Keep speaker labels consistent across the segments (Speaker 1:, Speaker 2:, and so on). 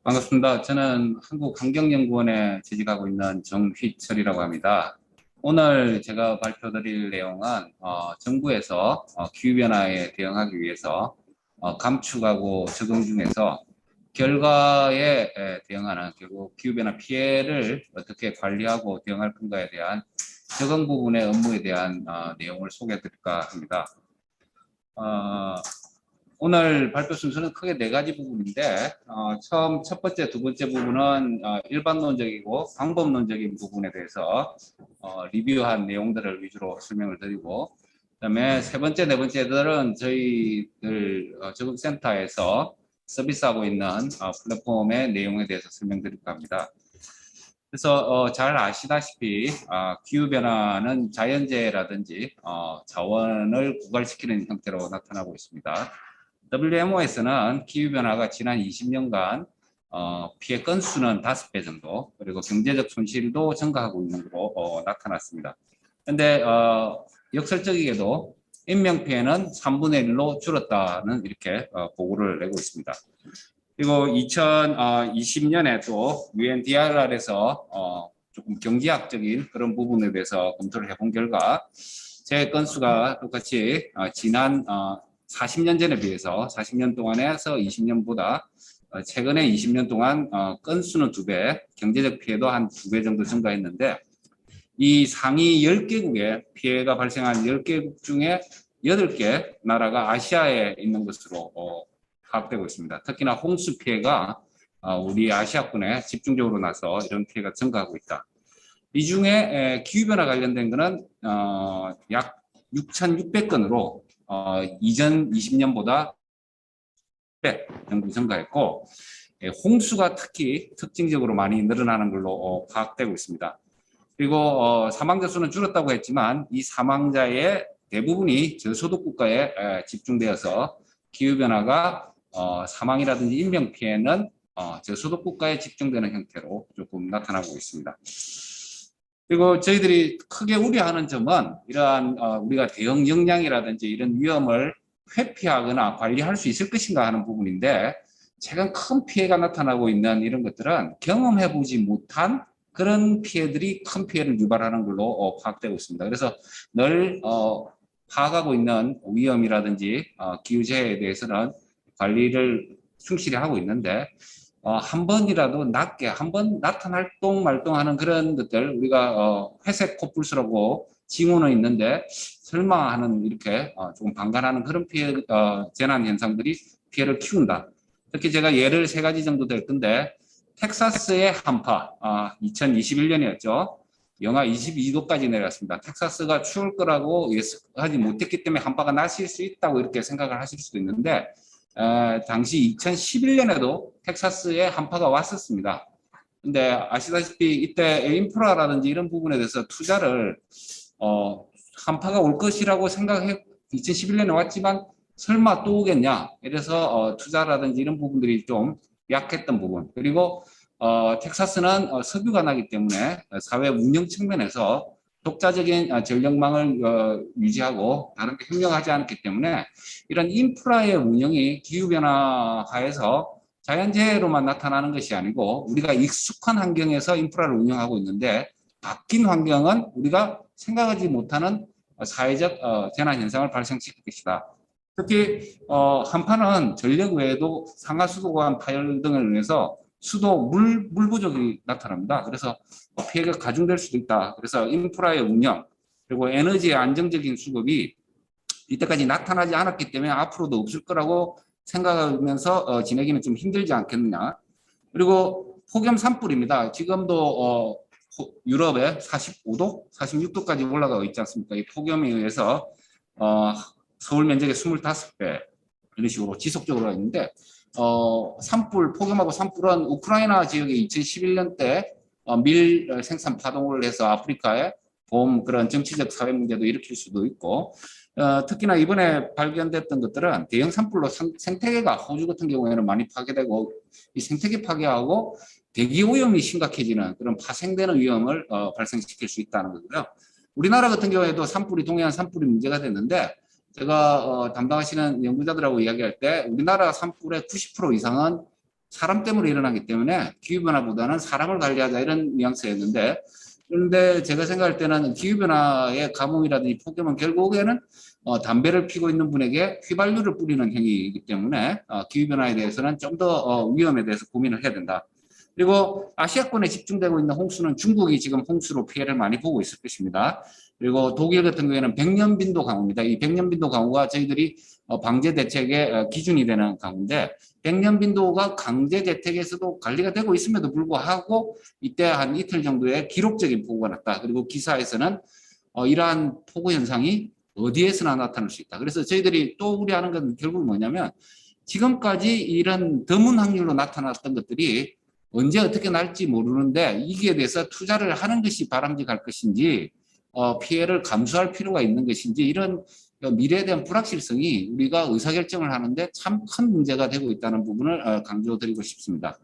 Speaker 1: 반갑습니다. 저는 한국환경연구원에 재직하고 있는 정휘철이라고 합니다. 오늘 제가 발표드릴 내용은 정부에서 기후변화에 대응하기 위해서 감축하고 적용 중에서 결과에 대응하는 결국 기후변화 피해를 어떻게 관리하고 대응할 건가에 대한 적용 부분의 업무에 대한 내용을 소개해 드릴까 합니다. 오늘 발표 순서는 크게 네 가지 부분인데 처음 첫 번째, 두 번째 부분은 일반론적이고 방법론적인 부분에 대해서 리뷰한 내용들을 위주로 설명을 드리고, 그다음에 세 번째, 네 번째들은 저희들 적응센터에서 서비스하고 있는 플랫폼의 내용에 대해서 설명드릴까 합니다. 그래서 잘 아시다시피 기후변화는 자연재해라든지 자원을 고갈시키는 형태로 나타나고 있습니다. WMO에서는 기후변화가 지난 20년간 피해 건수는 5배 정도, 그리고 경제적 손실도 증가하고 있는 것으로 나타났습니다. 그런데 역설적이게도 인명피해는 3분의 1로 줄었다는 이렇게 보고를 내고 있습니다. 그리고 2020년에 또 UNDRR에서 조금 경제학적인 그런 부분에 대해서 검토를 해본 결과 재해 건수가 똑같이 지난 40년 전에 비해서 40년 동안에서 20년보다 최근에 20년 동안 건수는 2배, 경제적 피해도 한 2배 정도 증가했는데, 이 상위 10개국에 피해가 발생한 10개국 중에 8개 나라가 아시아에 있는 것으로 파악되고 있습니다. 특히나 홍수 피해가 우리 아시아권에 집중적으로 나서 이런 피해가 증가하고 있다. 이 중에 기후변화 관련된 것은 약 6,600건으로 이전 20년보다 100 정도 증가했고, 홍수가 특히 특징적으로 많이 늘어나는 걸로 파악되고 있습니다. 그리고 사망자 수는 줄었다고 했지만 이 사망자의 대부분이 저소득 국가에 집중되어서 기후변화가 사망이라든지 인명피해는 저소득 국가에 집중되는 형태로 조금 나타나고 있습니다. 그리고 저희들이 크게 우려하는 점은 이러한 우리가 대응 역량이라든지 이런 위험을 회피하거나 관리할 수 있을 것인가 하는 부분인데, 최근 큰 피해가 나타나고 있는 이런 것들은 경험해보지 못한 그런 피해들이 큰 피해를 유발하는 걸로 파악되고 있습니다. 그래서 늘 파악하고 있는 위험이라든지 기후재해에 대해서는 관리를 충실히 하고 있는데, 한 번이라도 낮게 한 번 나타날 똥말똥하는 그런 것들, 우리가 회색 코뿔소라고 징후는 있는데 설마 하는 이렇게 조금 방관하는 그런 피해 재난 현상들이 피해를 키운다. 특히 제가 예를 3가지 정도 될 건데, 텍사스의 한파 2021년이었죠. 영하 22도까지 내렸습니다. 텍사스가 추울 거라고 예측하지 못했기 때문에 한파가 나실 수 있다고 이렇게 생각을 하실 수도 있는데, 당시 2011년에도 텍사스에 한파가 왔었습니다. 근데 아시다시피 이때 인프라라든지 이런 부분에 대해서 투자를 한파가 올 것이라고 생각해 2011년에 왔지만 설마 또 오겠냐, 이래서 투자라든지 이런 부분들이 좀 약했던 부분, 그리고 텍사스는 석유가 나기 때문에 사회 운영 측면에서 독자적인 전력망을 유지하고 다른 게 협력하지 않았기 때문에 이런 인프라의 운영이 기후변화 하에서 자연재해로만 나타나는 것이 아니고 우리가 익숙한 환경에서 인프라를 운영하고 있는데, 바뀐 환경은 우리가 생각하지 못하는 사회적 재난 현상을 발생시킬 것이다. 특히 한파는 전력 외에도 상하수도관 파열 등을 인해서 수도 물 부족이 나타납니다. 그래서 피해가 가중될 수도 있다. 그래서 인프라의 운영 그리고 에너지의 안정적인 수급이 이때까지 나타나지 않았기 때문에 앞으로도 없을 거라고 생각하면서 지내기는 좀 힘들지 않겠느냐. 그리고 폭염 산불입니다. 지금도 유럽에 45도, 46도까지 올라가고 있지 않습니까? 이 폭염에 의해서 서울 면적의 25배 이런 식으로 지속적으로 있는데, 산불, 폭염하고 산불은 우크라이나 지역에 2011년 때 밀 생산 파동을 해서 아프리카에 봄 그런 정치적 사회 문제도 일으킬 수도 있고, 특히나 이번에 발견됐던 것들은 대형 산불로 생태계가, 호주 같은 경우에는 많이 파괴되고, 이 생태계 파괴하고 대기 오염이 심각해지는 그런 파생되는 위험을 발생시킬 수 있다는 거고요. 우리나라 같은 경우에도 산불이, 동해안 산불이 문제가 됐는데, 제가 담당하시는 연구자들하고 이야기할 때 우리나라 산불의 90% 이상은 사람 때문에 일어나기 때문에 기후변화보다는 사람을 관리하자 이런 뉘앙스였는데, 그런데 제가 생각할 때는 기후변화의 가뭄이라든지 폭염은 결국에는 담배를 피고 있는 분에게 휘발유를 뿌리는 행위이기 때문에 기후변화에 대해서는 좀 더 위험에 대해서 고민을 해야 된다. 그리고 아시아권에 집중되고 있는 홍수는 중국이 지금 홍수로 피해를 많이 보고 있을 것입니다. 그리고 독일 같은 경우에는 백년빈도 강우입니다. 이 백년빈도 강우가 저희들이 방제 대책의 기준이 되는 강우인데, 백년빈도가 강제재택에서도 관리가 되고 있음에도 불구하고 이때 한 이틀 정도의 기록적인 폭우가 났다. 그리고 기사에서는 이러한 폭우 현상이 어디에서나 나타날 수 있다. 그래서 저희들이 또 우려하는 건 결국 뭐냐면, 지금까지 이런 드문 확률로 나타났던 것들이 언제 어떻게 날지 모르는데 이기에 대해서 투자를 하는 것이 바람직할 것인지 피해를 감수할 필요가 있는 것인지, 이런 미래에 대한 불확실성이 우리가 의사결정을 하는데 참 큰 문제가 되고 있다는 부분을 강조드리고 싶습니다.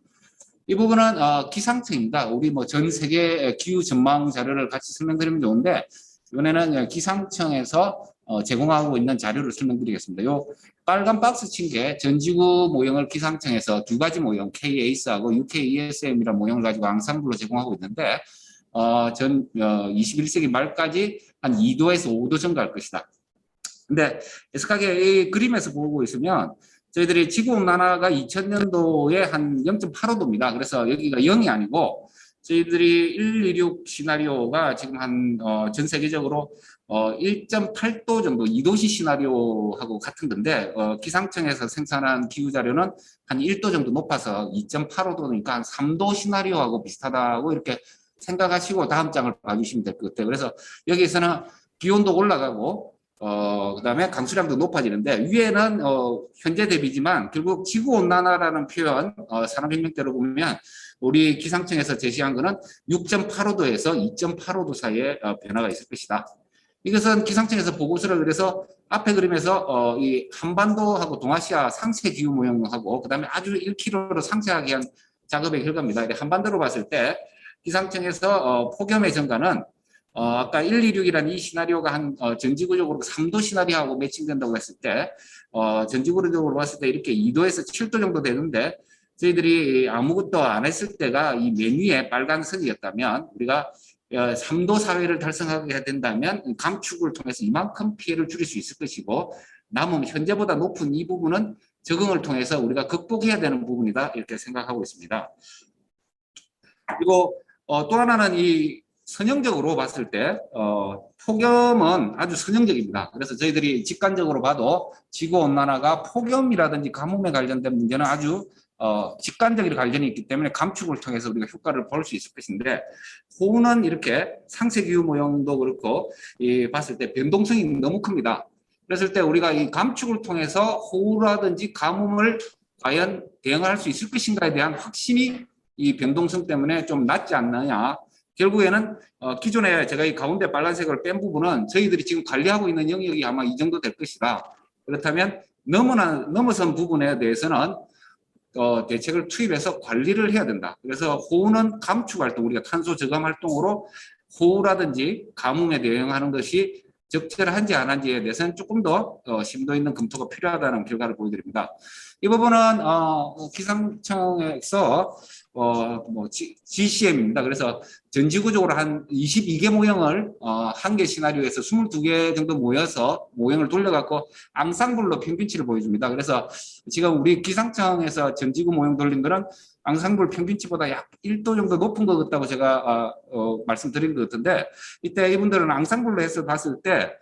Speaker 1: 이 부분은 기상청입니다. 우리 뭐 전 세계 기후 전망 자료를 같이 설명드리면 좋은데, 이번에는 기상청에서 제공하고 있는 자료를 설명드리겠습니다. 요 빨간 박스 친 게 전지구 모형을 기상청에서 두 가지 모형, KACE하고 UKESM이라는 모형을 가지고 앙상블로 제공하고 있는데, 21세기 말까지 한 2도에서 5도 증가할 것이다. 근데 애석하게 이 그림에서 보고 있으면 저희들이 지구온난화가 2000년도에 한 0.85도입니다. 그래서 여기가 0이 아니고 저희들이 126 시나리오가 지금 전 세계적으로 1.8도 정도 2도시 시나리오하고 같은 건데, 기상청에서 생산한 기후 자료는 한 1도 정도 높아서 2.85도니까 한 3도 시나리오하고 비슷하다고 이렇게 생각하시고 다음 장을 봐주시면 될 것 같아요. 그래서 여기에서는 기온도 올라가고 그다음에 강수량도 높아지는데, 위에는 현재 대비지만 결국 지구온난화라는 표현 산업혁명대로 보면 우리 기상청에서 제시한 거는 6.85도에서 2.85도 사이에 변화가 있을 것이다. 이것은 기상청에서 보고서를 그래서 앞에 그림에서 이 한반도하고 동아시아 상세 기후 모형하고 그다음에 아주 1km로 상세하게 한 작업의 결과입니다. 한반도로 봤을 때 기상청에서 폭염의 증가는 아까 126이라는 이 시나리오가 한 전지구적으로 3도 시나리오하고 매칭된다고 했을 때 전지구적으로 봤을 때 이렇게 2도에서 7도 정도 되는데, 저희들이 아무것도 안 했을 때가 이 맨 위에 빨간 선이었다면 우리가 3도 사회를 달성하게 된다면 감축을 통해서 이만큼 피해를 줄일 수 있을 것이고, 남은 현재보다 높은 이 부분은 적응을 통해서 우리가 극복해야 되는 부분이다 이렇게 생각하고 있습니다. 그리고 또 하나는 이 선형적으로 봤을 때 폭염은 아주 선형적입니다. 그래서 저희들이 직관적으로 봐도 지구온난화가 폭염이라든지 가뭄에 관련된 문제는 아주 직관적인 관련이 있기 때문에 감축을 통해서 우리가 효과를 볼 수 있을 것인데, 호우는 이렇게 상세기후 모형도 그렇고 봤을 때 변동성이 너무 큽니다. 그랬을 때 우리가 이 감축을 통해서 호우라든지 가뭄을 과연 대응할 수 있을 것인가에 대한 확신이 이 변동성 때문에 좀 낮지 않느냐. 결국에는 기존에 제가 이 가운데 빨간색을 뺀 부분은 저희들이 지금 관리하고 있는 영역이 아마 이 정도 될 것이다. 그렇다면 넘어선 부분에 대해서는 대책을 투입해서 관리를 해야 된다. 그래서 호우는 감축 활동, 우리가 탄소 저감 활동으로 호우라든지 가뭄에 대응하는 것이 적절한지 안 한지에 대해서는 조금 더 심도 있는 검토가 필요하다는 결과를 보여드립니다. 이 부분은 기상청에서 GCM입니다. 그래서 전지구적으로 한 22개 모형을 한 개 시나리오에서 22개 정도 모여서 모형을 돌려갖고 앙상블로 평균치를 보여줍니다. 그래서 지금 우리 기상청에서 전지구 모형 돌린 거는 앙상블 평균치보다 약 1도 정도 높은 것 같다고 제가 말씀드린 것 같은데, 이때 이분들은 앙상블로 해서 봤을 때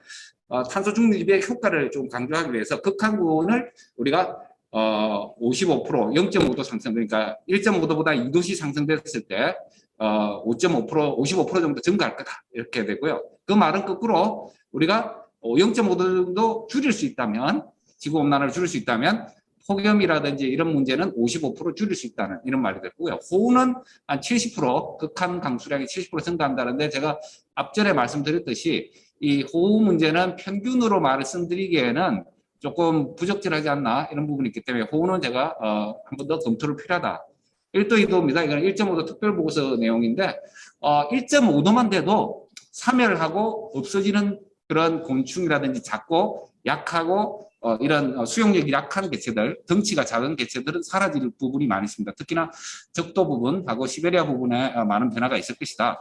Speaker 1: 탄소 중립의 효과를 좀 강조하기 위해서 극한구온을 우리가 55%, 0.5도 상승, 그러니까 1.5도보다 2도씩 상승됐을 때 5.5%, 55% 정도 증가할 거다 이렇게 되고요. 그 말은 거꾸로 우리가 0.5도 정도 줄일 수 있다면, 지구온난화를 줄일 수 있다면 폭염이라든지 이런 문제는 55% 줄일 수 있다는 이런 말이 됐고요. 호우는 한 70%, 극한 강수량이 70% 증가한다는데, 제가 앞전에 말씀드렸듯이 이 호우 문제는 평균으로 말씀드리기에는 조금 부적절하지 않나 이런 부분이 있기 때문에 호우는 제가 한 번 더 검토를 필요하다. 1도, 2도입니다. 이건 1.5도 특별보고서 내용인데 1.5도만 돼도 사멸하고 없어지는 그런 곤충이라든지 작고 약하고 이런 수용력이 약한 개체들, 덩치가 작은 개체들은 사라질 부분이 많이 있습니다. 특히나 적도 부분하고 시베리아 부분에 많은 변화가 있을 것이다.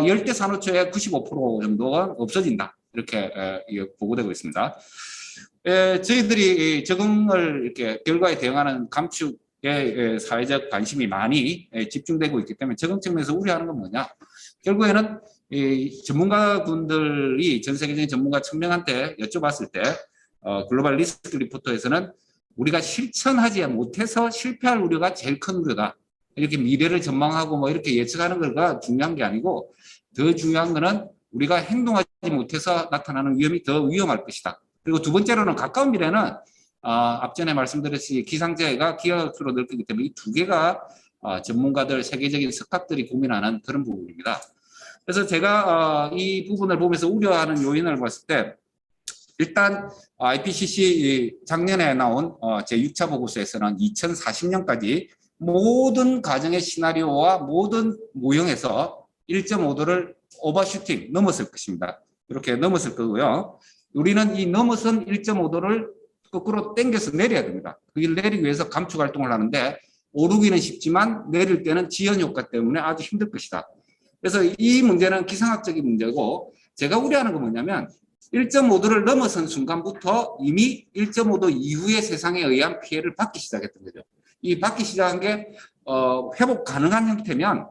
Speaker 1: 열대 산호초의 95% 정도가 없어진다. 이렇게 보고되고 있습니다. 저희들이 적응을 이렇게 결과에 대응하는 감축에 사회적 관심이 많이 집중되고 있기 때문에 적응 측면에서 우려하는 건 뭐냐? 결국에는 전문가분들이 전 세계적인 전문가 1000명한테 여쭤봤을 때 글로벌 리스크 리포터에서는 우리가 실천하지 못해서 실패할 우려가 제일 큰 우려다. 이렇게 미래를 전망하고 뭐 이렇게 예측하는 거가 중요한 게 아니고 더 중요한 거는 우리가 행동하지 못해서 나타나는 위험이 더 위험할 것이다. 그리고 두 번째로는 가까운 미래는 앞전에 말씀드렸듯이 기상재해가 기하학수로 늘 거기 때문에 이 두 개가 전문가들 세계적인 석학들이 고민하는 그런 부분입니다. 그래서 제가 이 부분을 보면서 우려하는 요인을 봤을 때 일단 IPCC 작년에 나온 제6차 보고서에서는 2040년까지 모든 가정의 시나리오와 모든 모형에서 1.5도를 오버슈팅 넘었을 것입니다. 이렇게 넘었을 거고요. 우리는 이 넘어선 1.5도를 거꾸로 당겨서 내려야 됩니다. 그걸 내리기 위해서 감축 활동을 하는데 오르기는 쉽지만 내릴 때는 지연 효과 때문에 아주 힘들 것이다. 그래서 이 문제는 기상학적인 문제고 제가 우려하는 건 뭐냐면 1.5도를 넘어선 순간부터 이미 1.5도 이후의 세상에 의한 피해를 받기 시작했던 거죠. 이 받기 시작한 게 회복 가능한 형태면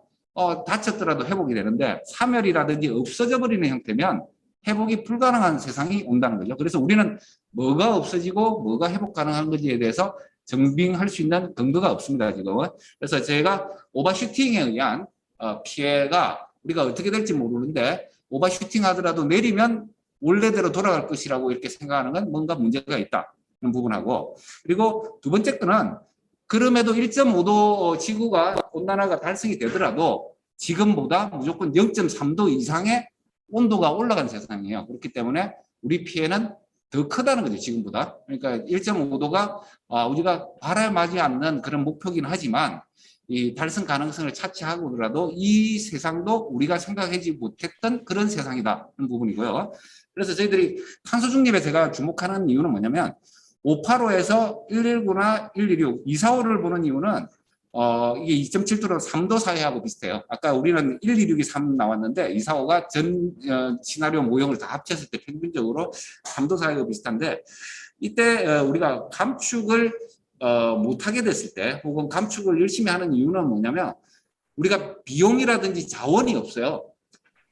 Speaker 1: 다쳤더라도 회복이 되는데 사멸이라든지 없어져 버리는 형태면 회복이 불가능한 세상이 온다는 거죠. 그래서 우리는 뭐가 없어지고 뭐가 회복 가능한 건지에 대해서 증빙할 수 있는 근거가 없습니다, 지금은. 그래서 제가 오버슈팅에 의한 피해가 우리가 어떻게 될지 모르는데 오버슈팅 하더라도 내리면 원래대로 돌아갈 것이라고 이렇게 생각하는 건 뭔가 문제가 있다는 부분하고, 그리고 두 번째 거는 그럼에도 1.5도 지구가 온난화가 달성이 되더라도 지금보다 무조건 0.3도 이상의 온도가 올라간 세상이에요. 그렇기 때문에 우리 피해는 더 크다는 거죠, 지금보다. 그러니까 1.5도가 우리가 바람하지 않는 그런 목표긴 하지만 이 달성 가능성을 차치하고라도 이 세상도 우리가 생각하지 못했던 그런 세상이다는 부분이고요. 그래서 저희들이 탄소 중립에 제가 주목하는 이유는 뭐냐면 585에서 119나 116, 245를 보는 이유는 이게 2.7도로 3도 사이하고 비슷해요. 아까 우리는 126이 3 나왔는데 245가 전 시나리오 모형을 다 합쳤을 때 평균적으로 3도 사이하고 비슷한데 이때 우리가 감축을 못하게 됐을 때 혹은 감축을 열심히 하는 이유는 뭐냐면 우리가 비용이라든지 자원이 없어요.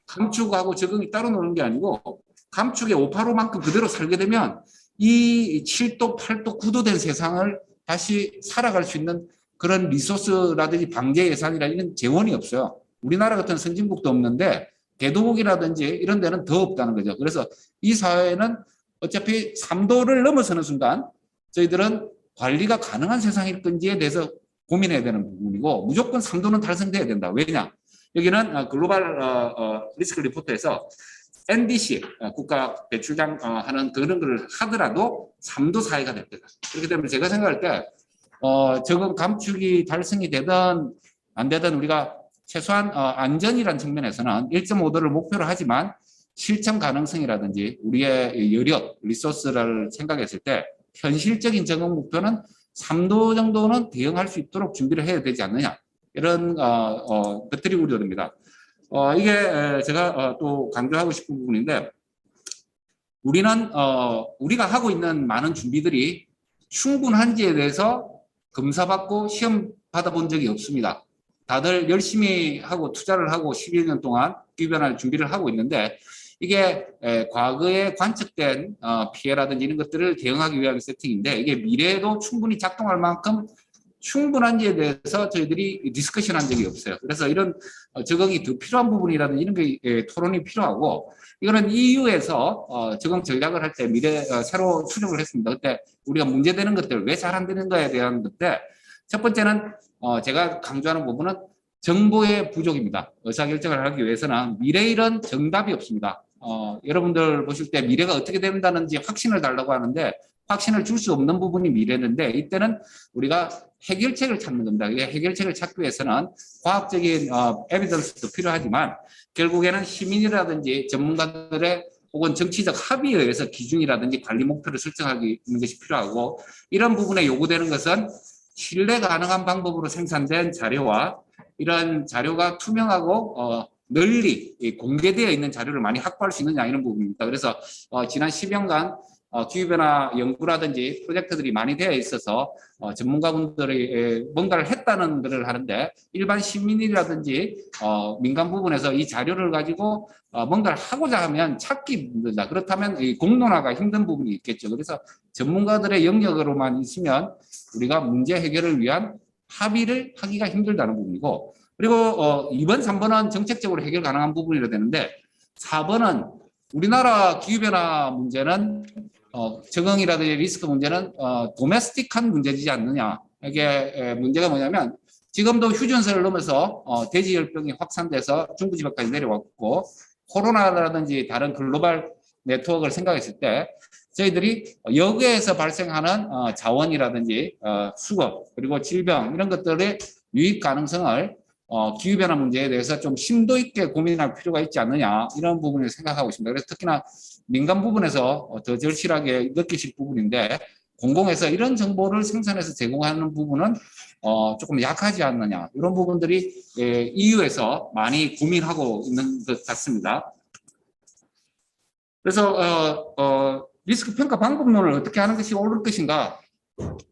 Speaker 1: 감축하고 적응이 따로 노는 게 아니고 감축의 585만큼 그대로 살게 되면 이 7도, 8도, 9도 된 세상을 다시 살아갈 수 있는 그런 리소스라든지 방제 예산이나 이런 재원이 없어요. 우리나라 같은 선진국도 없는데 개도국이라든지 이런 데는 더 없다는 거죠. 그래서 이 사회는 어차피 3도를 넘어서는 순간 저희들은 관리가 가능한 세상일 건지에 대해서 고민해야 되는 부분이고 무조건 3도는 달성돼야 된다. 왜냐? 여기는 글로벌 리스크 리포트에서 NDC 국가 배출장 하는 그런 걸 하더라도 3도 사이가 됩니다. 그렇기 때문에 제가 생각할 때 적응 감축이 달성이 되든 안 되든 우리가 최소한 안전이라는 측면에서는 1.5도를 목표로 하지만 실천 가능성이라든지 우리의 여력, 리소스를 생각했을 때 현실적인 적응 목표는 3도 정도는 대응할 수 있도록 준비를 해야 되지 않느냐 이런 것들이 우려됩니다. 이게 제가 또 강조하고 싶은 부분인데 우리는 우리가 하고 있는 많은 준비들이 충분한지에 대해서 검사받고 시험 받아본 적이 없습니다. 다들 열심히 하고 투자를 하고 11년 동안 기변할 준비를 하고 있는데 이게 과거에 관측된 피해라든지 이런 것들을 대응하기 위한 세팅인데 이게 미래에도 충분히 작동할 만큼 충분한지에 대해서 저희들이 디스커션한 적이 없어요. 그래서 이런 적응이 더 필요한 부분이라든지 이런 게 토론이 필요하고 이거는 EU에서 적응 전략을 할 때 미래 새로 추적을 했습니다. 그때 우리가 문제되는 것들 왜 잘 안 되는 거에 대한 것들 첫 번째는 제가 강조하는 부분은 정보의 부족입니다. 의사결정을 하기 위해서는 미래일은 정답이 없습니다. 여러분들 보실 때 미래가 어떻게 된다는지 확신을 달라고 하는데 확신을 줄 수 없는 부분이 미래인데 이때는 우리가 해결책을 찾는 겁니다. 이 해결책을 찾기 위해서는 과학적인 에비던스도 필요하지만 결국에는 시민이라든지 전문가들의 혹은 정치적 합의에 의해서 기준이라든지 관리 목표를 설정하기 있는 것이 필요하고, 이런 부분에 요구되는 것은 신뢰 가능한 방법으로 생산된 자료와 이런 자료가 투명하고 널리 공개되어 있는 자료를 많이 확보할 수 있느냐, 이런 부분입니다. 그래서 지난 10년간 기후변화 연구라든지 프로젝트들이 많이 되어 있어서 전문가분들이 뭔가를 했다는 것을 하는데, 일반 시민이라든지 민간 부분에서 이 자료를 가지고 뭔가를 하고자 하면 찾기 힘들다. 그렇다면 이 공론화가 힘든 부분이 있겠죠. 그래서 전문가들의 영역으로만 있으면 우리가 문제 해결을 위한 합의를 하기가 힘들다는 부분이고, 그리고 2번, 3번은 정책적으로 해결 가능한 부분이라 되는데, 4번은 우리나라 기후변화 문제는 적응이라든지 리스크 문제는 도메스틱한 문제지 않느냐. 이게 문제가 뭐냐면, 지금도 휴전선을 넘어서 대지열병이 확산돼서 중부지방까지 내려왔고, 코로나라든지 다른 글로벌 네트워크를 생각했을 때 저희들이 여기에서 발생하는 자원이라든지 수급, 그리고 질병, 이런 것들의 유입 가능성을 기후변화 문제에 대해서 좀 심도 있게 고민할 필요가 있지 않느냐, 이런 부분을 생각하고 있습니다. 그래서 특히나 민간 부분에서 더 절실하게 느끼실 부분인데, 공공에서 이런 정보를 생산해서 제공하는 부분은 조금 약하지 않느냐, 이런 부분들이 EU에서 많이 고민하고 있는 것 같습니다. 그래서 리스크 평가 방법론을 어떻게 하는 것이 옳을 것인가,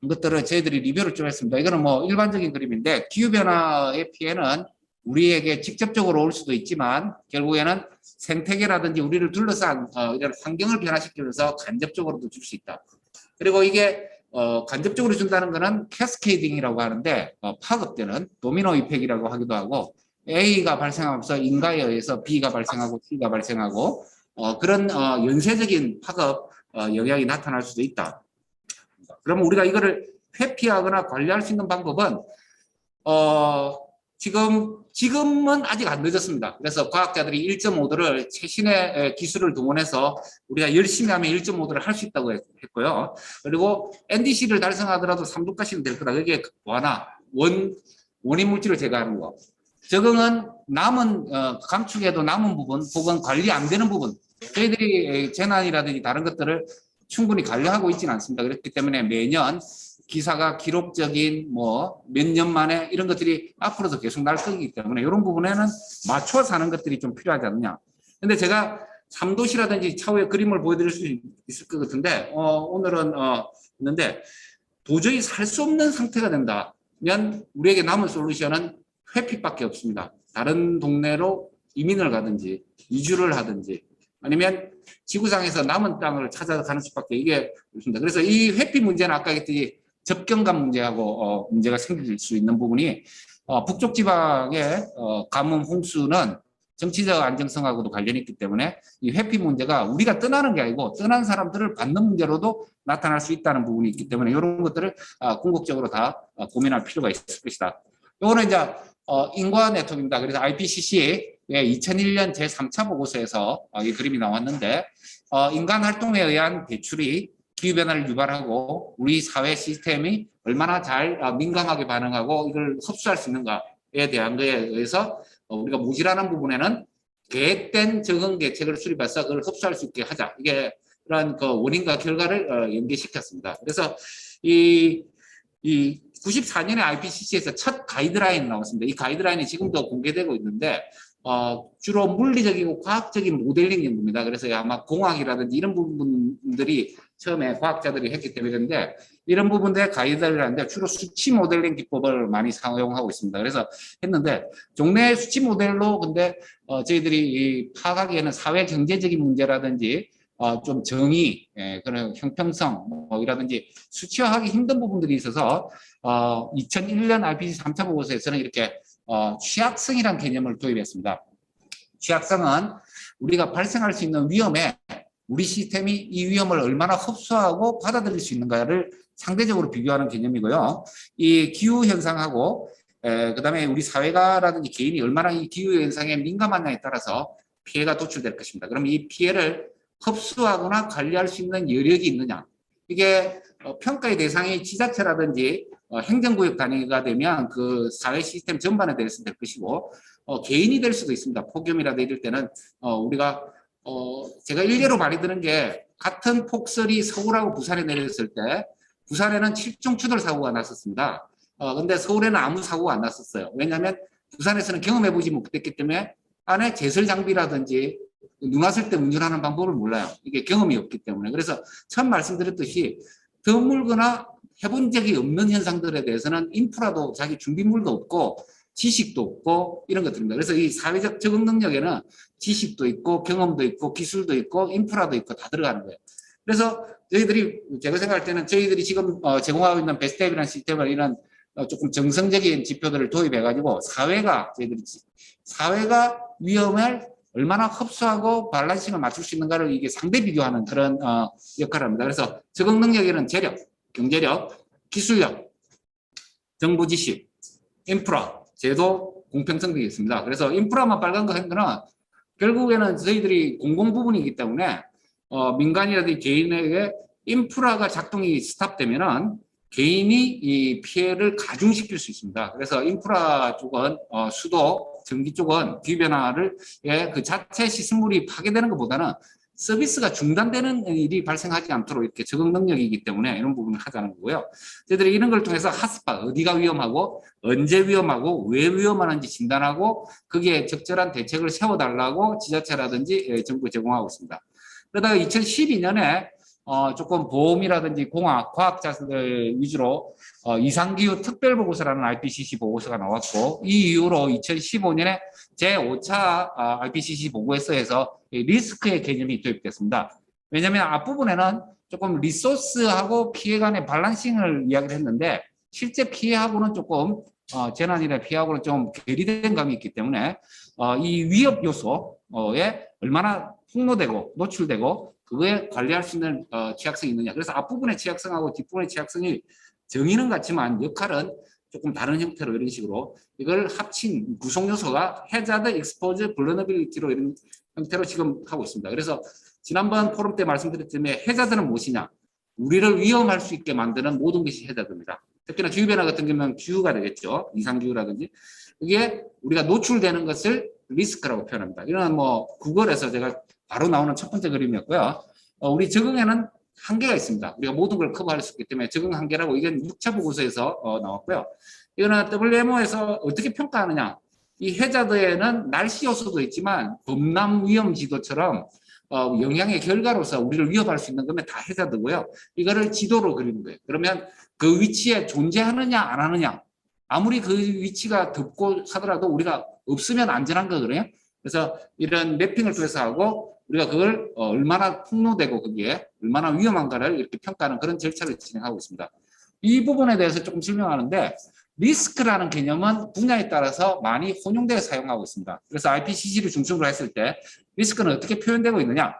Speaker 1: 이것들은 저희들이 리뷰를 좀 했습니다. 이거는 뭐 일반적인 그림인데, 기후변화의 피해는 우리에게 직접적으로 올 수도 있지만 결국에는 생태계라든지 우리를 둘러싼 이런 환경을 변화시키면서 간접적으로도 줄 수 있다. 그리고 이게 간접적으로 준다는 것은 캐스케이딩이라고 하는데, 파급되는 도미노 이펙이라고 하기도 하고, A가 발생하면서 인가에 의해서 B가 발생하고 C가 발생하고 그런 연쇄적인 파급 영향이 나타날 수도 있다. 그러면 우리가 이거를 회피하거나 관리할 수 있는 방법은 지금은 아직 안 늦었습니다. 그래서 과학자들이 1.5도를 최신의 기술을 동원해서 우리가 열심히 하면 1.5도를 할 수 있다고 했고요. 그리고 NDC를 달성하더라도 3도까지는 될 거다. 그게 뭐하나? 원인 물질을 제거하는 거. 적응은 남은 감축에도 남은 부분 혹은 관리 안 되는 부분, 저희들이 재난이라든지 다른 것들을 충분히 관리하고 있지는 않습니다. 그렇기 때문에 매년 기사가 기록적인 뭐 몇 년 만에 이런 것들이 앞으로도 계속 날 거기 때문에 이런 부분에는 맞춰서 하는 것들이 좀 필요하지 않느냐. 근데 제가 3도시라든지 차후에 그림을 보여드릴 수 있을 것 같은데 오늘은 있는데, 도저히 살 수 없는 상태가 된다면 우리에게 남은 솔루션은 회피밖에 없습니다. 다른 동네로 이민을 가든지 이주를 하든지 아니면 지구상에서 남은 땅을 찾아가는 수밖에 이게 없습니다. 그래서 이 회피 문제는 아까 했듯이 접경감 문제하고 문제가 생길 수 있는 부분이, 북쪽 지방의 가뭄 홍수는 정치적 안정성하고도 관련이 있기 때문에 이 회피 문제가 우리가 떠나는 게 아니고 떠난 사람들을 받는 문제로도 나타날 수 있다는 부분이 있기 때문에 이런 것들을 궁극적으로 다 고민할 필요가 있을 것이다. 이거는 이제 인과 네트워크입니다. 그래서 IPCC의 2001년 제3차 보고서에서 이 그림이 나왔는데, 인간 활동에 의한 배출이 기후변화를 유발하고 우리 사회 시스템이 얼마나 잘 민감하게 반응하고 이걸 흡수할 수 있는가에 대한 것에 의해서 우리가 모질하는 부분에는 계획된 적응 대책을 수립해서 그걸 흡수할 수 있게 하자. 이게 그런 그 원인과 결과를 연계시켰습니다. 그래서 이 94년에 IPCC에서 첫 가이드라인이 나왔습니다. 이 가이드라인이 지금도 공개되고 있는데 주로 물리적이고 과학적인 모델링 연구입니다. 그래서 아마 공학이라든지 이런 부분들이 처음에 과학자들이 했기 때문인데, 이런 부분들의 가이드라인인데 주로 수치 모델링 기법을 많이 사용하고 있습니다. 그래서 했는데 종래 수치 모델로 근데 저희들이 파악하기에는 사회 경제적인 문제라든지 좀 정의, 그런 형평성 이라든지 수치화하기 힘든 부분들이 있어서 2001년 IPCC 3차 보고서에서는 이렇게 취약성이라는 개념을 도입했습니다. 취약성은 우리가 발생할 수 있는 위험에 우리 시스템이 이 위험을 얼마나 흡수하고 받아들일 수 있는가를 상대적으로 비교하는 개념이고요. 이 기후현상하고 그다음에 우리 사회가라든지 개인이 얼마나 이 기후현상에 민감하냐에 따라서 피해가 도출될 것입니다. 그럼 이 피해를 흡수하거나 관리할 수 있는 여력이 있느냐. 이게 평가의 대상이 지자체라든지 행정구역 단위가 되면 그 사회 시스템 전반에 대해서 될 것이고 개인이 될 수도 있습니다. 폭염이라도 이럴 때는 우리가 제가 일례로 많이 드는 게 같은 폭설이 서울하고 부산에 내렸을 때 부산에는 7종 추돌 사고가 났었습니다. 근데 서울에는 아무 사고가 안 났었어요. 왜냐하면 부산에서는 경험해보지 못했기 때문에 안에 제설 장비라든지 눈 왔을 때 운전하는 방법을 몰라요. 이게 경험이 없기 때문에. 그래서 처음 말씀드렸듯이 드물거나 해본 적이 없는 현상들에 대해서는 인프라도 자기 준비물도 없고 지식도 없고 이런 것들입니다. 그래서 이 사회적 적응 능력에는 지식도 있고 경험도 있고 기술도 있고 인프라도 있고 다 들어가는 거예요. 그래서 저희들이 제가 생각할 때는 저희들이 지금 제공하고 있는 베스트앱이라는 시스템을 이런 조금 정성적인 지표들을 도입해가지고 사회가 위험을 얼마나 흡수하고 밸런싱을 맞출 수 있는가를 이게 상대 비교하는 그런 역할을 합니다. 그래서 적응 능력에는 재력, 경제력, 기술력, 정보 지식, 인프라, 제도, 공평성 등이 있습니다. 그래서 인프라만 빨간 거 한 거는 결국에는 저희들이 공공 부분이기 때문에 민간이라든지 개인에게 인프라가 작동이 스탑되면은 개인이 이 피해를 가중시킬 수 있습니다. 그래서 인프라 쪽은 수도, 전기 쪽은 기후변화를 그 자체 시설물이 파괴되는 것보다는 서비스가 중단되는 일이 발생하지 않도록 이렇게 적응 능력이기 때문에 이런 부분을 하자는 거고요. 저희들이 이런 걸 통해서 핫스팟, 어디가 위험하고 언제 위험하고 왜 위험한지 진단하고 거기에 적절한 대책을 세워달라고 지자체라든지 정부 제공하고 있습니다. 그러다가 2012년에 조금 보험이라든지 공학, 과학자들 위주로 이상기후 특별보고서라는 IPCC 보고서가 나왔고 이 이후로 2015년에 제5차 IPCC 보고서에서 리스크의 개념이 도입됐습니다. 왜냐하면 앞부분에는 조금 리소스하고 피해 간의 밸런싱을 이야기를 했는데 실제 피해하고는 조금 재난이나 피해하고는 좀 괴리된 감이 있기 때문에 이 위협 요소에 얼마나 폭로되고 노출되고 그거에 관리할 수 있는 취약성이 있느냐. 그래서 앞부분의 취약성하고 뒷부분의 취약성이 정의는 같지만 역할은 조금 다른 형태로 이런 식으로 이걸 합친 구성 요소가 해자드, 익스포즈, 블러너빌리티로 이런 형태로 지금 하고 있습니다. 그래서 지난번 포럼 때 말씀드렸지만 해자드는 무엇이냐. 우리를 위험할 수 있게 만드는 모든 것이 해자드입니다. 특히나 기후변화 같은 경우는 기후가 되겠죠. 이상기후라든지. 이게 우리가 노출되는 것을 리스크라고 표현합니다. 이런 구글에서 제가 바로 나오는 첫 번째 그림이었고요. 우리 적응에는 한계가 있습니다. 우리가 모든 걸 커버할 수 있기 때문에 적응 한계라고 이건 6차 보고서에서 나왔고요. 이거는 WMO에서 어떻게 평가하느냐. 이 해자드에는 날씨 요소도 있지만 범람 위험 지도처럼 영향의 결과로서 우리를 위협할 수 있는 거면 다 해자드고요. 이거를 지도로 그리는 거예요. 그러면 그 위치에 존재하느냐 안 하느냐. 아무리 그 위치가 덥고 하더라도 우리가 없으면 안전한 거거든요. 그래서 이런 맵핑을 통해서 하고 우리가 그걸 얼마나 폭로되고 거기에 얼마나 위험한가를 이렇게 평가하는 그런 절차를 진행하고 있습니다. 이 부분에 대해서 조금 설명하는데 리스크라는 개념은 분야에 따라서 많이 혼용되어 사용하고 있습니다. 그래서 IPCC를 중심으로 했을 때 리스크는 어떻게 표현되고 있느냐.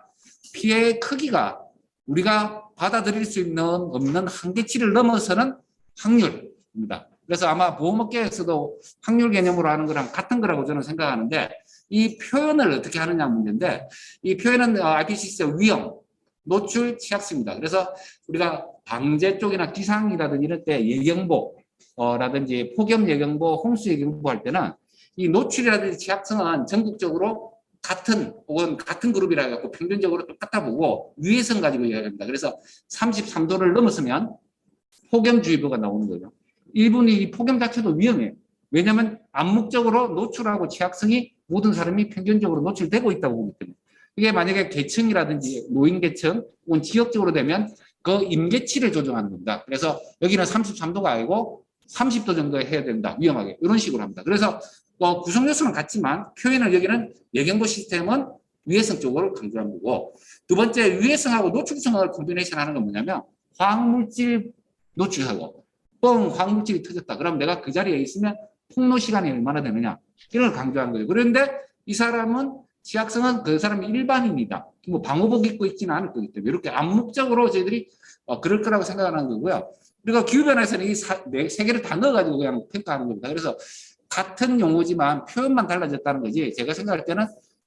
Speaker 1: 피해의 크기가 우리가 받아들일 수 있는 없는 한계치를 넘어서는 확률입니다. 그래서 아마 보험업계에서도 확률 개념으로 하는 거랑 같은 거라고 저는 생각하는데 이 표현을 어떻게 하느냐 문제인데 이 표현은 IPCC의 위험, 노출, 취약성입니다. 그래서 우리가 방제 쪽이나 기상이라든지 이럴 때 예경보라든지 폭염 예경보, 홍수 예경보 할 때는 이 노출이라든지 취약성은 전국적으로 같은 그룹이라 해갖고 평균적으로 똑같아 보고 위해성 가지고 이야기합니다. 그래서 33도를 넘었으면 폭염주의보가 나오는 거죠. 일본이 이 폭염 자체도 위험해요. 왜냐하면 암묵적으로 노출하고 취약성이 모든 사람이 평균적으로 노출되고 있다고 보기 때문에 이게 만약에 계층이라든지 노인 계층 혹은 지역적으로 되면 그 임계치를 조정하는 겁니다. 그래서 여기는 33도가 아니고 30도 정도에 해야 된다. 위험하게. 이런 식으로 합니다. 그래서 구성 요소는 같지만 표현을 여기는 예경보 시스템은 위해성 쪽으로 강조한 거고 두 번째 위해성하고 노출성을 콤비네이션 하는 건 뭐냐면 화학물질 노출하고 화학물질이 터졌다. 그럼 내가 그 자리에 있으면 폭로 시간이 얼마나 되느냐. 이걸 강조한 거예요. 그런데 이 사람은 취약성은 그 사람이 일반인이다. 방호복 입고 있지는 않을 거기 때문에 이렇게 암묵적으로 저희들이 그럴 거라고 생각하는 거고요. 그리고 기후변화에서는 이 세 개를 다 넣어가지고 그냥 평가하는 겁니다. 그래서 같은 용어지만 표현만 달라졌다는 거지 제가 생각할 때는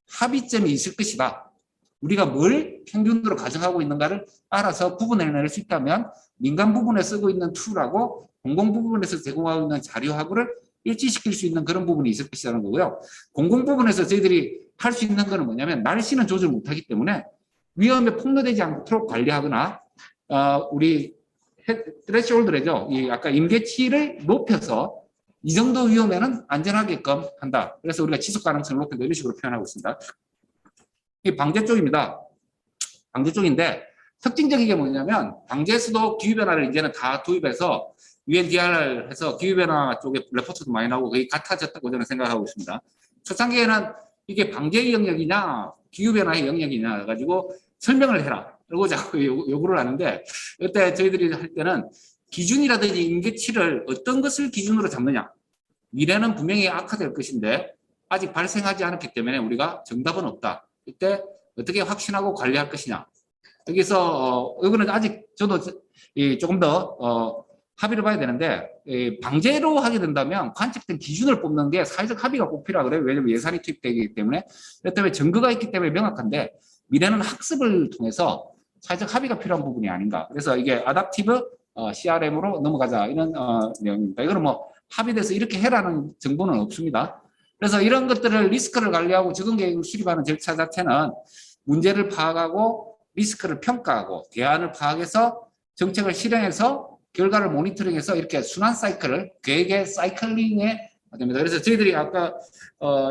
Speaker 1: 합의점이 있을 것이다. 우리가 뭘 평균으로 가정하고 있는가를 알아서 구분해낼 수 있다면 민간 부분에 쓰고 있는 툴하고 공공 부분에서 제공하고 있는 자료하고를 일치시킬 수 있는 그런 부분이 있을 것이라는 거고요. 공공 부분에서 저희들이 할 수 있는 거는 뭐냐면 날씨는 조절 못하기 때문에 위험에 폭로되지 않도록 관리하거나 우리 트레시홀드래죠. 이 아까 임계치를 높여서 이 정도 위험에는 안전하게끔 한다. 그래서 우리가 지속 가능성을 높인다 이런 식으로 표현하고 있습니다. 이 방제 쪽입니다. 방제 쪽인데 특징적인 게 뭐냐면 방제에서도 기후변화를 이제는 다 도입해서 UNDR 해서 기후변화 쪽에 레포트도 많이 나오고 거의 같아졌다고 저는 생각하고 있습니다. 초창기에는 이게 방제의 영역이냐 기후변화의 영역이냐 가지고 설명을 해라. 그리고 자꾸 요구를 하는데 그때 저희들이 할 때는 기준이라든지 임계치를 어떤 것을 기준으로 잡느냐. 미래는 분명히 악화될 것인데 아직 발생하지 않았기 때문에 우리가 정답은 없다. 이때 어떻게 확신하고 관리할 것이냐. 여기서 이거는 아직 저도 조금 더 합의를 봐야 되는데 방제로 하게 된다면 관측된 기준을 뽑는 게 사회적 합의가 꼭 필요하고 그래요. 왜냐하면 예산이 투입되기 때문에 그렇기 때문에 증거가 있기 때문에 명확한데 미래는 학습을 통해서 사회적 합의가 필요한 부분이 아닌가. 그래서 이게 아답티브 CRM으로 넘어가자 이런 내용입니다. 이거는 뭐 합의돼서 이렇게 해라는 정보는 없습니다. 그래서 이런 것들을 리스크를 관리하고 적응 계획을 수립하는 절차 자체는 문제를 파악하고 리스크를 평가하고 대안을 파악해서 정책을 실행해서 결과를 모니터링해서 이렇게 순환 사이클을 계획의 사이클링에 됩니다. 그래서 저희들이 아까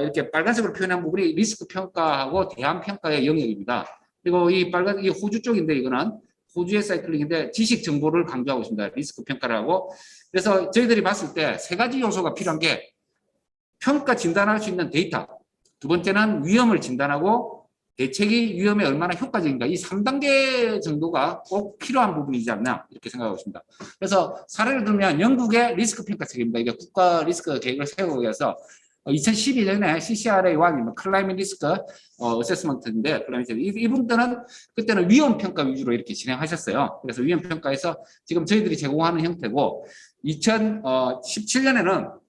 Speaker 1: 이렇게 빨간색으로 표현한 부분이 리스크 평가하고 대안 평가의 영역입니다. 그리고 이 빨간 이 호주 쪽인데 이거는 호주의 사이클링인데 지식 정보를 강조하고 있습니다. 리스크 평가를 하고 그래서 저희들이 봤을 때 세 가지 요소가 필요한 게 평가 진단할 수 있는 데이터. 두 번째는 위험을 진단하고 대책이 위험에 얼마나 효과적인가. 이 3단계 정도가 꼭 필요한 부분이지 않나 이렇게 생각하고 있습니다. 그래서 사례를 들면 영국의 리스크 평가 체계입니다. 이게 국가 리스크 계획을 세우기 위해서 2012년에 CCRA1, 클라이밋 리스크 어세스먼트인데 이분들은 그때는 위험 평가 위주로 이렇게 진행하셨어요. 그래서 위험 평가에서 지금 저희들이 제공하는 형태고 2017년에는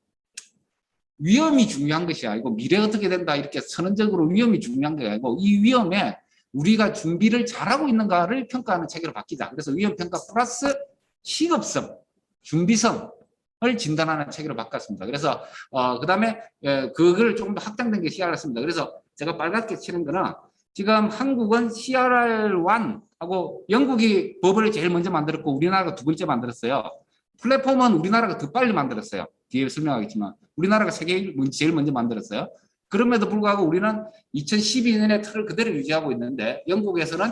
Speaker 1: 위험이 중요한 것이 아니고 미래 어떻게 된다 이렇게 선언적으로 위험이 중요한 게 아니고 이 위험에 우리가 준비를 잘하고 있는가를 평가하는 체계로 바뀌자. 그래서 위험 평가 플러스 시급성, 준비성을 진단하는 체계로 바꿨습니다. 그래서 그다음에 그걸 조금 더 확장된 게 CRR입니다. 그래서 제가 빨갛게 치는 거는 지금 한국은 CRR1하고 영국이 법을 제일 먼저 만들었고 우리나라가 두 번째 만들었어요. 플랫폼은 우리나라가 더 빨리 만들었어요. 뒤에 설명하겠지만 우리나라가 세계에 제일 먼저 만들었어요. 그럼에도 불구하고 우리는 2012년에 틀을 그대로 유지하고 있는데 영국에서는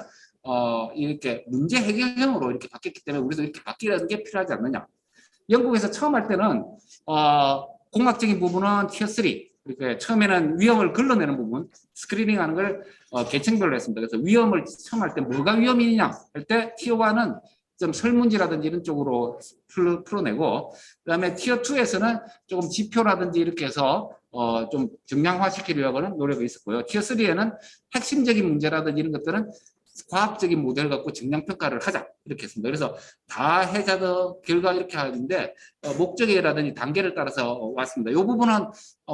Speaker 1: 이렇게 문제 해결형으로 이렇게 바뀌었기 때문에 우리도 이렇게 바뀌는 게 필요하지 않느냐. 영국에서 처음 할 때는 공학적인 부분은 티어 3 이렇게 처음에는 위험을 걸러내는 부분 스크리닝하는 걸 계층별로 했습니다. 그래서 위험을 처음 할 때 뭐가 위험이냐 할 때 티어 1은 좀 설문지라든지 이런 쪽으로 풀어내고 그다음에 티어 2에서는 조금 지표라든지 이렇게 해서 좀 정량화시키려고 하는 노력이 있었고요. 티어 3에는 핵심적인 문제라든지 이런 것들은 과학적인 모델 갖고 정량평가를 하자 이렇게 했습니다. 그래서 다 해자더 결과 이렇게 하는데 목적이라든지 단계를 따라서 왔습니다. 이 부분은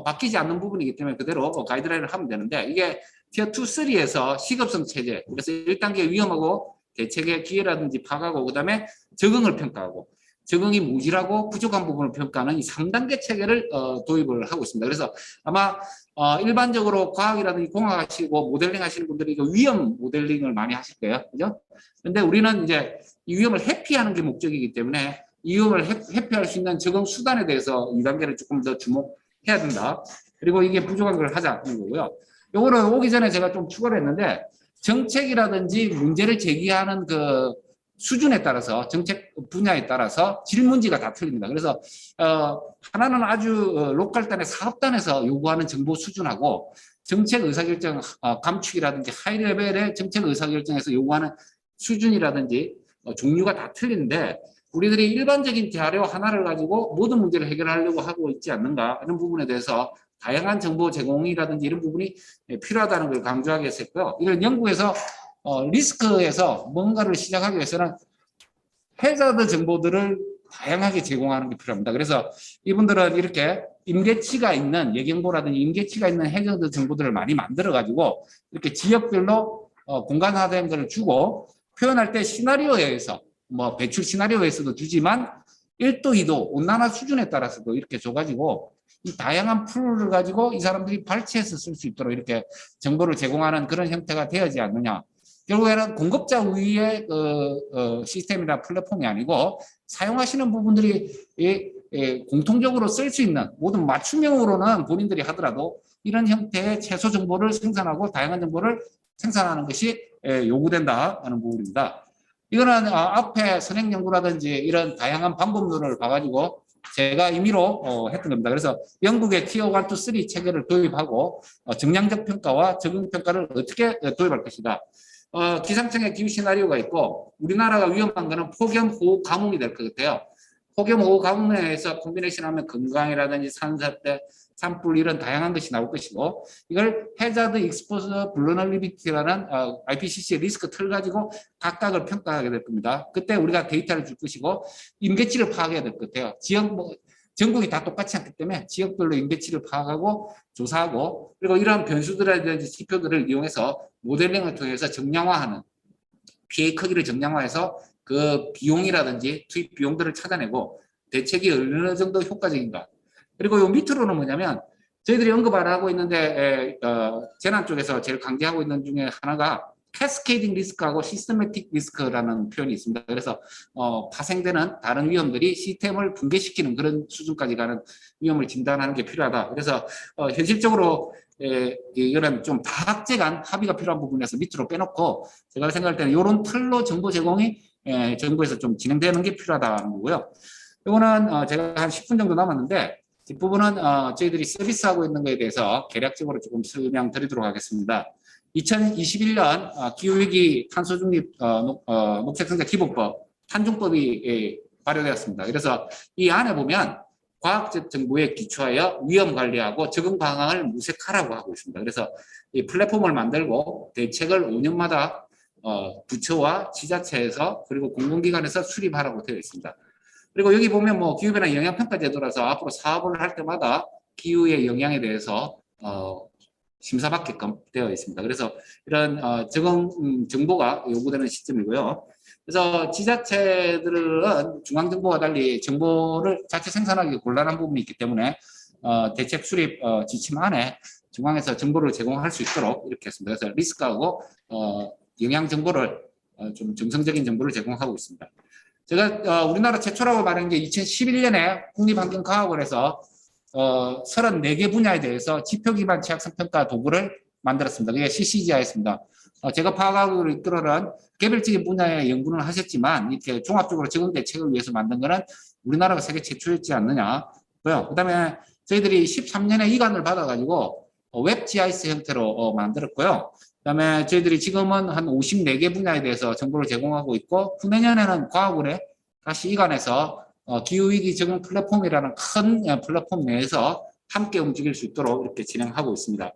Speaker 1: 바뀌지 않는 부분이기 때문에 그대로 가이드라인을 하면 되는데 이게 티어 2, 3에서 시급성 체제 그래서 1단계 위험하고 대책의 기회라든지 파악하고 그다음에 적응을 평가하고 적응이 모질하고 부족한 부분을 평가하는 이 3단계 체계를 도입을 하고 있습니다. 그래서 아마 일반적으로 과학이라든지 공학 하시고 모델링 하시는 분들이 이거 위험 모델링을 많이 하실 거예요. 그죠? 근데 우리는 이제 이 위험을 회피하는 게 목적이기 때문에 이 위험을 회피할 수 있는 적응 수단에 대해서 2단계를 조금 더 주목해야 된다. 그리고 이게 부족한 걸 하자는 거고요. 요거는 오기 전에 제가 좀 추가를 했는데 정책이라든지 문제를 제기하는 그 수준에 따라서 정책 분야에 따라서 질문지가 다 틀립니다. 그래서 하나는 아주 로컬단의 사업단에서 요구하는 정보 수준하고 정책 의사결정 감축이라든지 하이 레벨의 정책 의사결정에서 요구하는 수준이라든지 종류가 다 틀린데 우리들이 일반적인 자료 하나를 가지고 모든 문제를 해결하려고 하고 있지 않는가 하는 부분에 대해서 다양한 정보 제공이라든지 이런 부분이 필요하다는 걸 강조하기 위해서 했고요. 이걸 영국에서 리스크에서 뭔가를 시작하기 위해서는 해저드 정보들을 다양하게 제공하는 게 필요합니다. 그래서 이분들은 이렇게 임계치가 있는 예경보라든지 임계치가 있는 해저드 정보들을 많이 만들어 가지고 이렇게 지역별로 공간화된 것을 주고 표현할 때 시나리오에 의해서 뭐 배출 시나리오에서도 주지만 1도, 2도 온난화 수준에 따라서도 이렇게 줘가지고 이 다양한 풀을 가지고 이 사람들이 발췌해서 쓸 수 있도록 이렇게 정보를 제공하는 그런 형태가 되어야지 않느냐. 결국에는 공급자 위의 시스템이나 플랫폼이 아니고 사용하시는 부분들이 공통적으로 쓸 수 있는 모든 맞춤형으로는 본인들이 하더라도 이런 형태의 최소 정보를 생산하고 다양한 정보를 생산하는 것이 요구된다 하는 부분입니다. 이거는 앞에 선행 연구라든지 이런 다양한 방법론을 봐가지고 제가 임의로 했던 겁니다. 그래서 영국의 티어 1, 2, 3 체계를 도입하고 정량적 평가와 적응 평가를 어떻게 도입할 것이다. 기상청의 기후 시나리오가 있고 우리나라가 위험한 거는 폭염, 호우, 가뭄이 될 것 같아요. 폭염, 호우, 가뭄에서 콤비네이션하면 건강이라든지 산사태, 산불 이런 다양한 것이 나올 것이고 이걸 해자드 익스포저 블러널리비티라는 IPCC의 리스크 틀 가지고 각각을 평가하게 될 겁니다. 그때 우리가 데이터를 줄 것이고 임계치를 파악해야 될 것 같아요. 지역 전국이 다 똑같지 않기 때문에 지역별로 임계치를 파악하고 조사하고 그리고 이러한 변수들이라든지 지표들을 이용해서 모델링을 통해서 정량화하는 피해 크기를 정량화해서 그 비용이라든지 투입 비용들을 찾아내고 대책이 어느 정도 효과적인가. 그리고 요 밑으로는 뭐냐면 저희들이 언급 안 하고 있는데 재난 쪽에서 제일 강조하고 있는 중에 하나가 캐스케이딩 리스크하고 시스테매틱 리스크라는 표현이 있습니다. 그래서 파생되는 다른 위험들이 시스템을 붕괴시키는 그런 수준까지 가는 위험을 진단하는 게 필요하다. 그래서 현실적으로 이런 좀 다각제간 합의가 필요한 부분에서 밑으로 빼놓고 제가 생각할 때는 이런 틀로 정보 제공이 정부에서 좀 진행되는 게 필요하다는 거고요. 이거는 제가 한 10분 정도 남았는데 뒷부분은 저희들이 서비스하고 있는 것에 대해서 개략적으로 조금 설명드리도록 하겠습니다. 2021년 기후위기 탄소중립 녹색성장 기본법 탄중법이 발효되었습니다. 그래서 이 안에 보면 과학적 정보에 기초하여 위험 관리하고 적응 방향을 모색하라고 하고 있습니다. 그래서 이 플랫폼을 만들고 대책을 5년마다 부처와 지자체에서 그리고 공공기관에서 수립하라고 되어 있습니다. 그리고 여기 보면 뭐 기후변화 영향평가 제도라서 앞으로 사업을 할 때마다 기후의 영향에 대해서 심사받게끔 되어 있습니다. 그래서 이런 적응 정보가 요구되는 시점이고요. 그래서 지자체들은 중앙정보와 달리 정보를 자체 생산하기 곤란한 부분이 있기 때문에 대책 수립 지침 안에 중앙에서 정보를 제공할 수 있도록 이렇게 했습니다. 그래서 리스크하고 영향 정보를 좀 정성적인 정보를 제공하고 있습니다. 제가 우리나라 최초라고 말한 게 2011년에 국립환경과학원에서 34개 분야에 대해서 지표 기반 취약성 평가 도구를 만들었습니다. 그게 CCGI였습니다. 제가 파악하고 이끌어낸 개별적인 분야의 연구는 하셨지만 이렇게 종합적으로 적응 대책을 위해서 만든 거는 우리나라가 세계 최초였지 않느냐고요. 그다음에 저희들이 13년에 이관을 받아가지고 웹 GIS 형태로 만들었고요. 그다음에 저희들이 지금은 한 54개 분야에 대해서 정보를 제공하고 있고 후내년에는 과학원에 다시 이관해서 기후위기 적응 플랫폼이라는 큰 플랫폼 내에서 함께 움직일 수 있도록 이렇게 진행하고 있습니다.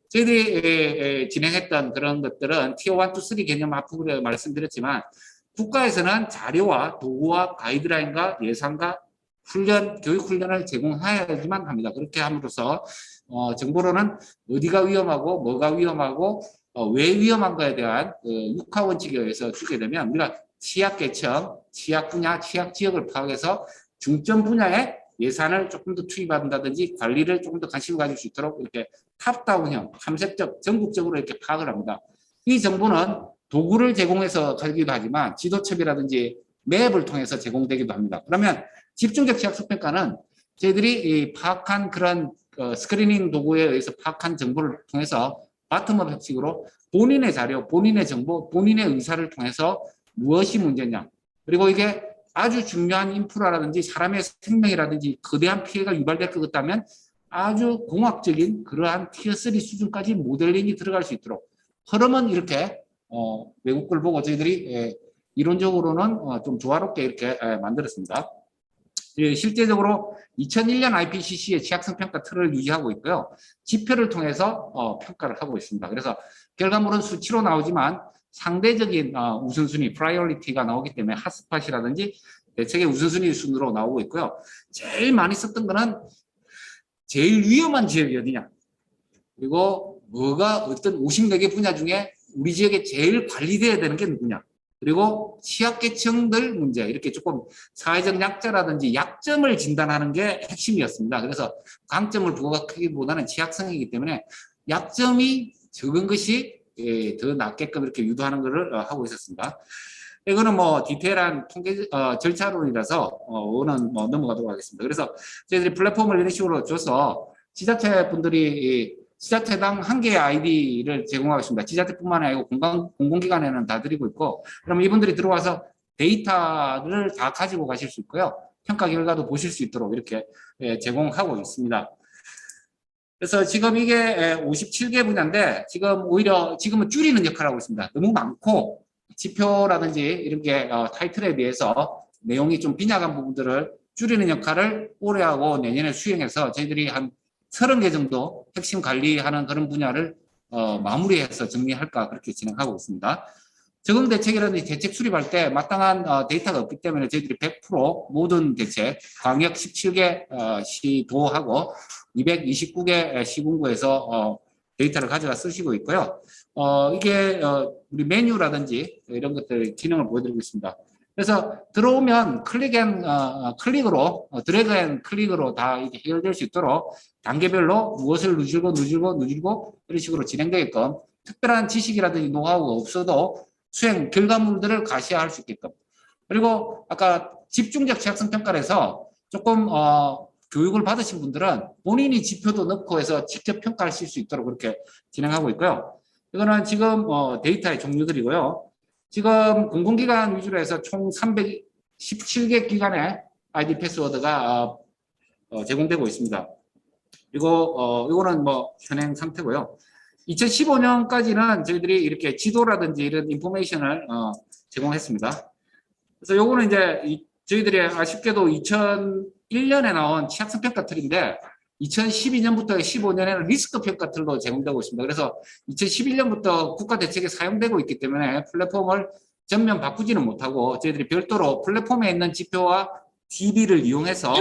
Speaker 1: 저희들이 진행했던 그런 것들은 티어 1, 2, 3 개념 앞부분에 말씀드렸지만 국가에서는 자료와 도구와 가이드라인과 예산과 훈련, 교육훈련을 제공해야지만 합니다. 그렇게 함으로써 정보로는 어디가 위험하고 뭐가 위험하고 왜 위험한 거에 대한 육하 원칙에 의해서 주게 되면 우리가 취약계층, 취약 분야, 취약 지역을 파악해서 중점 분야에 예산을 조금 더 투입한다든지 관리를 조금 더 관심을 가질 수 있도록 이렇게 탑다운형, 탐색적, 전국적으로 이렇게 파악을 합니다. 이 정보는 도구를 제공해서 가기도 하지만 지도첩이라든지 맵을 통해서 제공되기도 합니다. 그러면 집중적 취약성 평가는 저희들이 파악한 그런 스크리닝 도구에 의해서 파악한 정보를 통해서 바텀업 형식으로 본인의 자료, 본인의 정보, 본인의 의사를 통해서 무엇이 문제냐. 그리고 이게 아주 중요한 인프라라든지 사람의 생명이라든지 거대한 피해가 유발될 것 같다면 아주 공학적인 그러한 티어3 수준까지 모델링이 들어갈 수 있도록 흐름은 이렇게 외국 걸 보고 저희들이 이론적으로는 좀 조화롭게 이렇게 만들었습니다. 실제적으로 2001년 IPCC의 취약성 평가 틀을 유지하고 있고요. 지표를 통해서 평가를 하고 있습니다. 그래서 결과물은 수치로 나오지만 상대적인 우선순위, 프라이어리티가 나오기 때문에 핫스팟이라든지 대책의 우선순위 순으로 나오고 있고요. 제일 많이 썼던 거는 제일 위험한 지역이 어디냐. 그리고 뭐가 어떤 54개 분야 중에 우리 지역에 제일 관리돼야 되는 게 누구냐. 그리고 취약계층들 문제, 이렇게 조금 사회적 약자라든지 약점을 진단하는 게 핵심이었습니다. 그래서 강점을 부각하기보다는 취약성이기 때문에 약점이 적은 것이 더 낫게끔 이렇게 유도하는 것을 하고 있었습니다. 이거는 뭐 디테일한 통계 절차론이라서 오는 뭐 넘어가도록 하겠습니다. 그래서 저희들이 플랫폼을 이런 식으로 줘서 지자체 분들이 지자체당 한 개의 아이디를 제공하겠습니다. 지자체뿐만 아니고 공공기관에는 다 드리고 있고, 그러면 이분들이 들어와서 데이터를 다 가지고 가실 수 있고요. 평가 결과도 보실 수 있도록 이렇게 제공하고 있습니다. 그래서 지금 이게 57개 분야인데 지금은 줄이는 역할을 하고 있습니다. 너무 많고 지표라든지 이런 게 타이틀에 비해서 내용이 좀 빈약한 부분들을 줄이는 역할을 올해하고 내년에 수행해서 저희들이 한 30개 정도 핵심 관리하는 그런 분야를 마무리해서 정리할까 그렇게 진행하고 있습니다. 적응 대책이라든지 대책 수립할 때 마땅한 데이터가 없기 때문에 저희들이 100% 모든 대책, 광역 17개 시도하고 229개 시군구에서 데이터를 가져가 쓰시고 있고요. 이게 우리 메뉴라든지 이런 것들 기능을 보여드리고 있습니다. 그래서 들어오면 클릭으로 드래그 앤 클릭으로 다 이렇게 해결될 수 있도록 단계별로 무엇을 누질고 이런 식으로 진행되게끔 특별한 지식이라든지 노하우가 없어도 수행 결과물들을 가시화할 수 있게끔. 그리고 아까 집중적 취약성 평가를 해서 조금 교육을 받으신 분들은 본인이 지표도 넣고 해서 직접 평가하실 수 있도록 그렇게 진행하고 있고요. 이거는 지금 데이터의 종류들이고요. 지금 공공기관 위주로 해서 총 317개 기관의 아이디 패스워드가 제공되고 있습니다. 그리고 이거는 뭐 현행 상태고요. 2015년까지는 저희들이 이렇게 지도라든지 이런 인포메이션을 제공했습니다. 그래서 요거는 이제 저희들이 아쉽게도 2001년에 나온 취약성 평가 틀인데 2012년부터 15년에는 리스크 평가 틀로 제공되고 있습니다. 그래서 2011년부터 국가 대책에 사용되고 있기 때문에 플랫폼을 전면 바꾸지는 못하고 저희들이 별도로 플랫폼에 있는 지표와 DB를 이용해서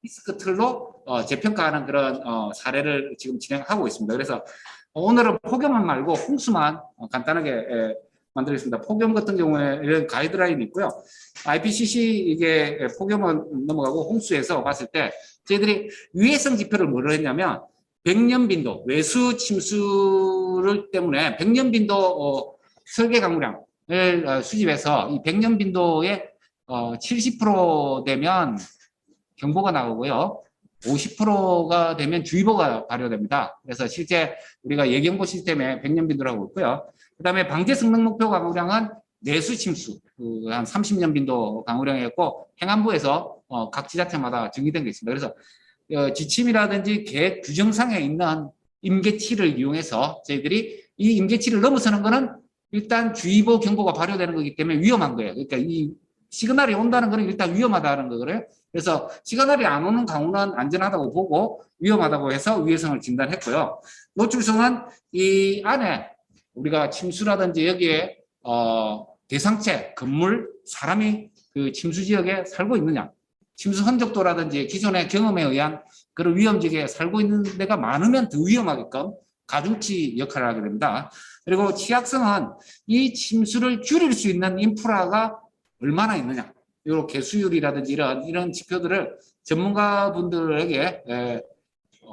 Speaker 1: 리스크 틀로 재평가하는 그런 사례를 지금 진행하고 있습니다. 그래서 오늘은 폭염만 말고 홍수만 간단하게 만들겠습니다. 폭염 같은 경우에 이런 가이드라인이 있고요. IPCC 이게 폭염은 넘어가고 홍수에서 봤을 때 저희들이 위해성 지표를 뭐를 했냐면 100년 빈도, 외수 침수를 때문에 100년 빈도 설계 강우량을 수집해서 이 100년 빈도의 70% 되면 경보가 나오고요. 50%가 되면 주의보가 발효됩니다. 그래서 실제 우리가 예경보 시스템에 100년 빈도라고 있고요. 그 다음에 방제 성능 목표 강우량은 내수 침수, 한 30년 빈도 강우량이었고 행안부에서 각 지자체마다 정의된 게 있습니다. 그래서 지침이라든지 계획 규정상에 있는 임계치를 이용해서 저희들이 이 임계치를 넘어서는 거는 일단 주의보 경보가 발효되는 거기 때문에 위험한 거예요. 그러니까 이 시그널이 온다는 거는 일단 위험하다는 거거든요. 그래서 시그널이 안 오는 강우는 안전하다고 보고 위험하다고 해서 위해성을 진단했고요. 노출성은 이 안에 우리가 침수라든지 여기에 대상체, 건물, 사람이 그 침수 지역에 살고 있느냐, 침수 흔적도라든지 기존의 경험에 의한 그런 위험지역에 살고 있는 데가 많으면 더 위험하게끔 가중치 역할을 하게 됩니다. 그리고 취약성은 이 침수를 줄일 수 있는 인프라가 얼마나 있느냐, 이렇게 수율이라든지 이런 지표들을 전문가분들에게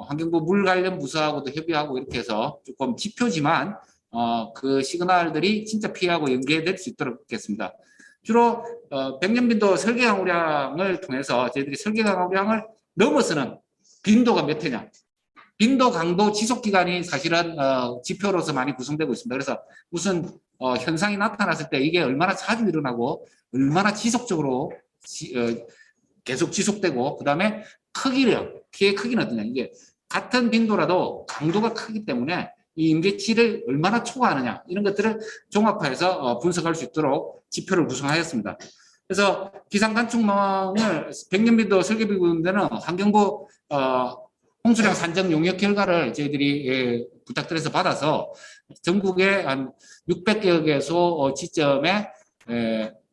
Speaker 1: 환경부 물 관련 부서하고도 협의하고 이렇게 해서 조금 지표지만 그 시그널들이 진짜 피하고 연계될 수 있도록 하겠습니다. 주로 100년 빈도 설계 강우량을 통해서 저희들이 설계 강우량을 넘어서는 빈도가 몇 회냐, 빈도, 강도, 지속 기간이 사실은 지표로서 많이 구성되고 있습니다. 그래서 무슨 현상이 나타났을 때 이게 얼마나 자주 일어나고 얼마나 지속적으로 계속 지속되고 그 다음에 크기를, 피해 크기는 어떠냐, 이게 같은 빈도라도 강도가 크기 때문에 이 임계치를 얼마나 초과하느냐 이런 것들을 종합해서 분석할 수 있도록 지표를 구성하였습니다. 그래서 기상관측망을 100년 빈도 설계비 구는데는 환경부 홍수량 산정 용역 결과를 저희들이 부탁드려서 받아서 전국에 한 600여 개소 지점에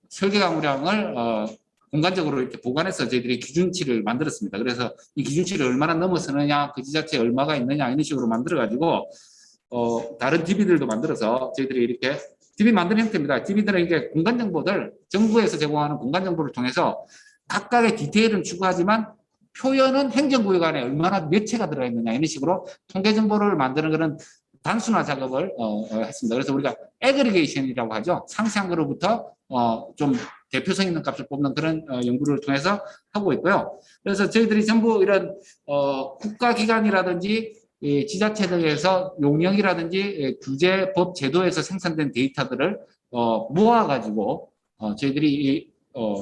Speaker 1: 설계 강우량을 공간적으로 이렇게 보관해서 저희들이 기준치를 만들었습니다. 그래서 이 기준치를 얼마나 넘어서느냐, 그 지자체에 얼마가 있느냐 이런 식으로 만들어 가지고 다른 DB들도 만들어서 저희들이 이렇게 집이 만드는 형태입니다. 집이들은 이제 공간 정보들, 정부에서 제공하는 공간 정보를 통해서 각각의 디테일은 추구하지만 표현은 행정구역 안에 얼마나 몇 채가 들어가 있느냐 이런 식으로 통계 정보를 만드는 그런 단순화 작업을 했습니다. 그래서 우리가 애그리게이션이라고 하죠. 상세한 거로부터 좀 대표성 있는 값을 뽑는 그런 연구를 통해서 하고 있고요. 그래서 저희들이 전부 이런 국가기관이라든지 지자체 등에서 용역이라든지 규제, 법, 제도에서 생산된 데이터들을 모아가지고 저희들이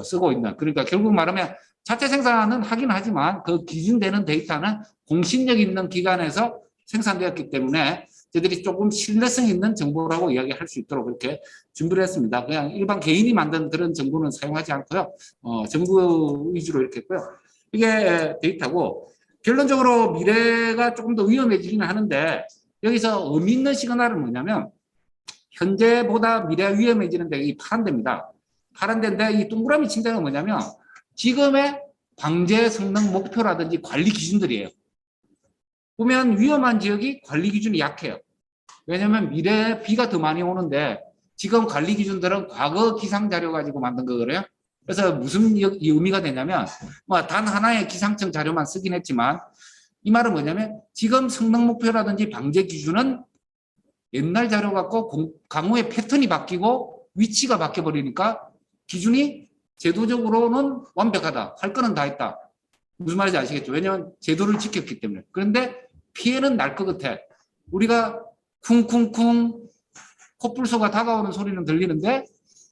Speaker 1: 쓰고 있는, 그러니까 결국 말하면 자체 생산은 하긴 하지만 그 기준되는 데이터는 공신력 있는 기관에서 생산되었기 때문에 저희들이 조금 신뢰성 있는 정보라고 이야기할 수 있도록 그렇게 준비를 했습니다. 그냥 일반 개인이 만든 그런 정보는 사용하지 않고요. 정부 위주로 이렇게 했고요. 이게 데이터고, 결론적으로 미래가 조금 더 위험해지기는 하는데, 여기서 의미 있는 시그널은 뭐냐면 현재보다 미래가 위험해지는 데 이 파란데입니다. 파란데인데 이 동그라미 친 데가 뭐냐면 지금의 방제 성능 목표라든지 관리 기준들이에요. 보면 위험한 지역이 관리 기준이 약해요. 왜냐하면 미래에 비가 더 많이 오는데 지금 관리 기준들은 과거 기상 자료 가지고 만든 거거든요. 그래서 무슨 의미가 되냐면 뭐 단 하나의 기상청 자료만 쓰긴 했지만 이 말은 뭐냐면 지금 성능 목표라든지 방제 기준은 옛날 자료 갖고 강우의 패턴이 바뀌고 위치가 바뀌어 버리니까 기준이 제도적으로는 완벽하다. 할 거는 다 했다. 무슨 말인지 아시겠죠? 왜냐하면 제도를 지켰기 때문에. 그런데 피해는 날 것 같아. 우리가 쿵쿵쿵 코뿔소가 다가오는 소리는 들리는데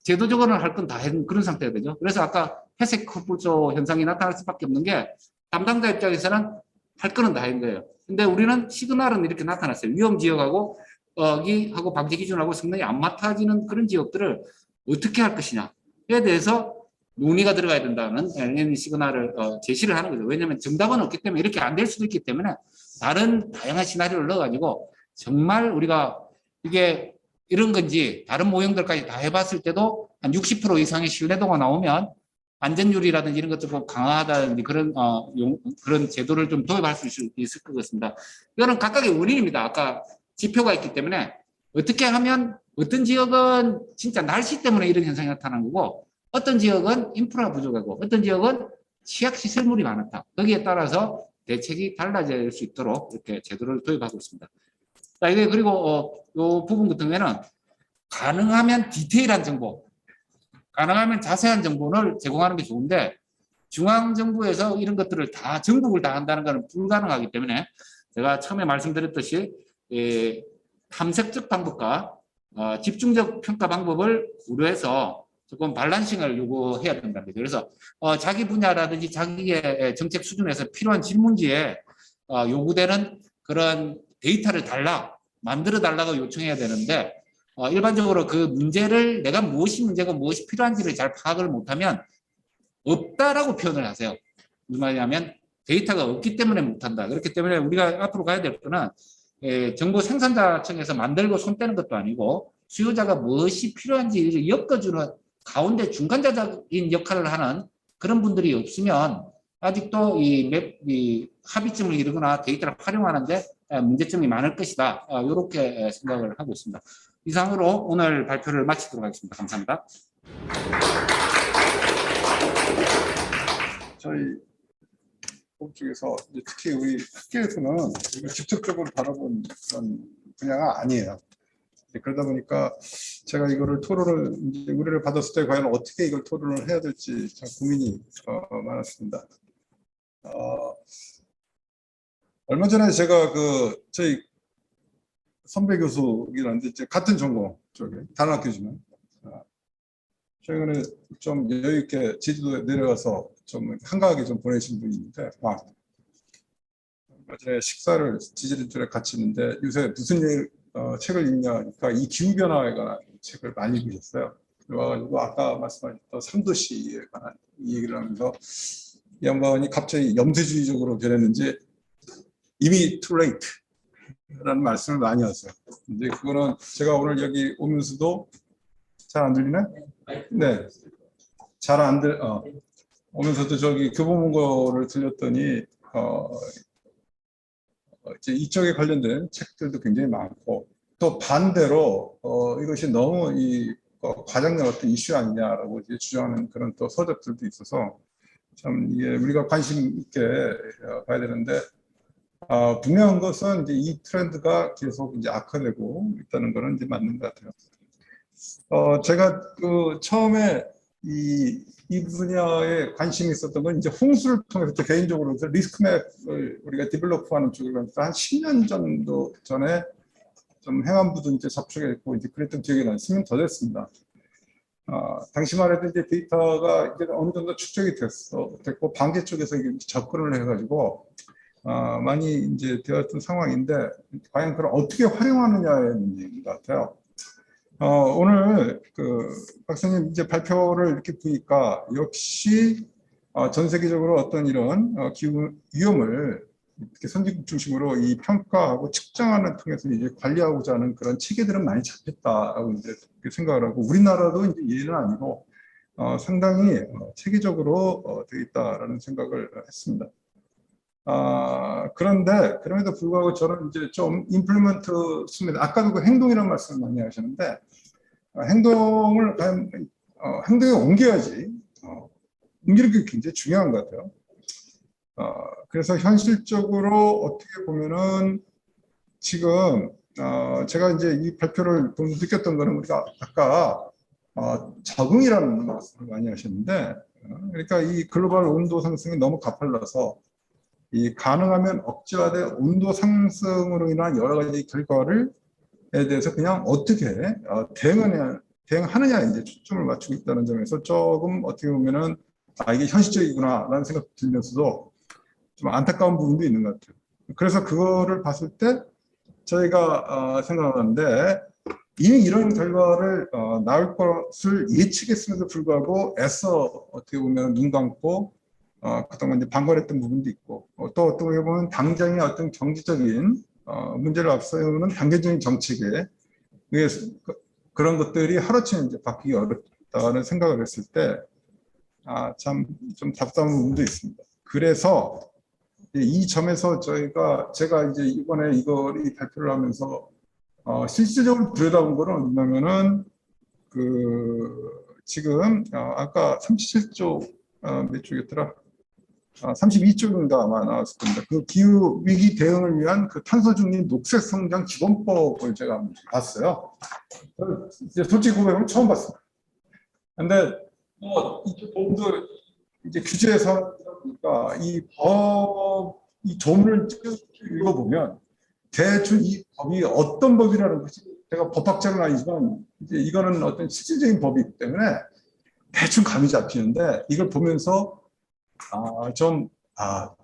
Speaker 1: 제도적으로는 할 건 다 한 그런 상태가 되죠. 그래서 아까 회색 코뿔소 현상이 나타날 수밖에 없는 게 담당자 입장에서는 할 거는 다 한 거예요. 근데 우리는 시그널은 이렇게 나타났어요. 위험 지역하고 하고 방제 기준하고 성능이 안 맞아지는 그런 지역들을 어떻게 할 것이냐에 대해서 논의가 들어가야 된다는 시그널을 제시를 하는 거죠. 왜냐하면 정답은 없기 때문에 이렇게 안 될 수도 있기 때문에 다른 다양한 시나리오를 넣어가지고 정말 우리가 이게 이런 건지 다른 모형들까지 다 해봤을 때도 한 60% 이상의 신뢰도가 나오면 안전율이라든지 이런 것들 강화하다든지 그런 제도를 좀 도입할 수 있을 것 같습니다. 이거는 각각의 원인입니다. 아까 지표가 있기 때문에 어떻게 하면 어떤 지역은 진짜 날씨 때문에 이런 현상이 나타나는 거고 어떤 지역은 인프라 부족하고 어떤 지역은 취약시설물이 많았다. 거기에 따라서 대책이 달라질 수 있도록 이렇게 제도를 도입하고 있습니다. 자, 이게 그리고 이 부분 같은 경우에는 가능하면 디테일한 정보, 가능하면 자세한 정보를 제공하는 게 좋은데 중앙정부에서 이런 것들을 다 전국을 다 한다는 것은 불가능하기 때문에 제가 처음에 말씀드렸듯이 탐색적 방법과 집중적 평가 방법을 고려해서 조금 밸런싱을 요구해야 된다는 거죠. 그래서 자기 분야라든지 자기의 정책 수준에서 필요한 질문지에 요구되는 그런 데이터를 만들어 달라고 요청해야 되는데 일반적으로 그 문제를 내가 무엇이 문제고 무엇이 필요한지를 잘 파악을 못하면 없다라고 표현을 하세요. 무슨 말이냐면 데이터가 없기 때문에 못한다. 그렇기 때문에 우리가 앞으로 가야 될 거는 정보 생산자층에서 만들고 손 떼는 것도 아니고 수요자가 무엇이 필요한지 엮어주는 가운데 중간자적인 역할을 하는 그런 분들이 없으면 아직도 이 합의점을 이루거나 데이터를 활용하는데 문제점이 많을 것이다. 이렇게 생각을 하고 있습니다. 이상으로 오늘 발표를 마치도록 하겠습니다. 감사합니다.
Speaker 2: 저희 법 쪽에서 특히 우리 학계에서는 이걸 직접적으로 다뤄본 그런 분야가 아니에요. 그러다 보니까 제가 이거를 토론을 이제 의뢰를 받았을 때 과연 어떻게 이걸 토론을 해야 될지 참 고민이 많았습니다. 얼마 전에 제가 저희 선배 교수이라는데 이제 같은 전공 쪽에 다른 학교지만 최근에 좀 여유 있게 제주도에 내려가서 좀 한가하게 좀 보내신 분이 있는데 얼마 전에 식사를 지지리들에 같이 있는데 요새 무슨 책을 읽냐니까 이 기후변화에 관한 책을 많이 읽으셨어요. 그래가지고 아까 말씀하셨던 3도시에 관한 이 얘기를 하면서 이 양반이 갑자기 염세주의적으로 변했는지 이미 too late 라는 말씀을 많이 하세요. 근데 그거는 제가 오늘 여기 오면서도 잘 안 들리네? 네. 잘 안 오면서도 저기 교보문고를 들렸더니 이제 이쪽에 관련된 책들도 굉장히 많고 또 반대로 이것이 너무 과장된 어떤 이슈 아니냐라고 이제 주장하는 그런 또 서적들도 있어서 참 이게 우리가 관심 있게 봐야 되는데 분명한 것은 이제 이 트렌드가 계속 이제 악화되고 있다는 거는 이제 맞는 것 같아요. 제가 그 처음에 이 분야에 관심이 있었던 건 이제 홍수를 통해서 개인적으로 리스크맵을 우리가 디벨롭하는 쪽으로 가서 한 10년 정도 전에 좀 행안부도 이제 접촉했고 이제 그랬던 기억이 나요. 10년 더 됐습니다. 당시만 해도 이제 데이터가 이제 어느 정도 축적이 됐고 반개 쪽에서 이제 접근을 해가지고 많이 이제 되었던 상황인데 과연 그걸 어떻게 활용하느냐의 문제인 것 같아요. 오늘 그 박사님 이제 발표를 이렇게 보니까 역시 전 세계적으로 어떤 이런 기후 위험을 이렇게 선진국 중심으로 이 평가하고 측정하는 통해서 이제 관리하고자 하는 그런 체계들은 많이 잡혔다라고 이제 생각을 하고 우리나라도 이제 예는 아니고 상당히 체계적으로 되어 있다라는 생각을 했습니다. 그런데 그럼에도 불구하고 저는 이제 좀 임플리먼트 수면 아까도 그 행동이라는 말씀을 많이 하셨는데 행동을 행동에 옮겨야지 옮기는 게 굉장히 중요한 것 같아요. 그래서 현실적으로 어떻게 보면은 지금 제가 이제 이 발표를 보면서 느꼈던 거는 우리가 아까 적응이라는 말씀을 많이 하셨는데 그러니까 이 글로벌 온도 상승이 너무 가팔라서 이 가능하면 억제화된 온도 상승으로 인한 여러 가지 결과를 에 대해서 그냥 어떻게 대응하느냐에 이제 초점을 맞추고 있다는 점에서 조금 어떻게 보면은 이게 현실적이구나라는 생각이 들면서도 좀 안타까운 부분도 있는 것 같아요. 그래서 그거를 봤을 때 저희가 생각하는데 이미 이런 결과를 나올 것을 예측했음에도 불구하고 애써 어떻게 보면 눈 감고 그동안 이제 방관했던 부분도 있고 또 어떻게 보면 당장의 어떤 경제적인 문제를 앞세우는 단계적인 정책에 의해서 그런 것들이 하루아침에 이제 바뀌기 어렵다는 생각을 했을 때 참 좀 답답한 부분도 있습니다. 그래서 이 점에서 제가 이제 이번에 이 발표를 하면서 실질적으로 들여다본 거는 뭐냐면은 지금 아까 37조 몇 쪽이었더라? 32쪽인가 아마 나왔을 겁니다. 그 기후 위기 대응을 위한 그 탄소 중립 녹색 성장 기본법을 제가 봤어요. 이제 솔직히 고백하면 처음 봤습니다. 근데 이 법도 이제 규제에서 보니까 이 조문을 읽어보면 대충 이 법이 어떤 법이라는 것이 제가 법학자는 아니지만 이제 이거는 어떤 실질적인 법이기 때문에 대충 감이 잡히는데 이걸 보면서 그러니까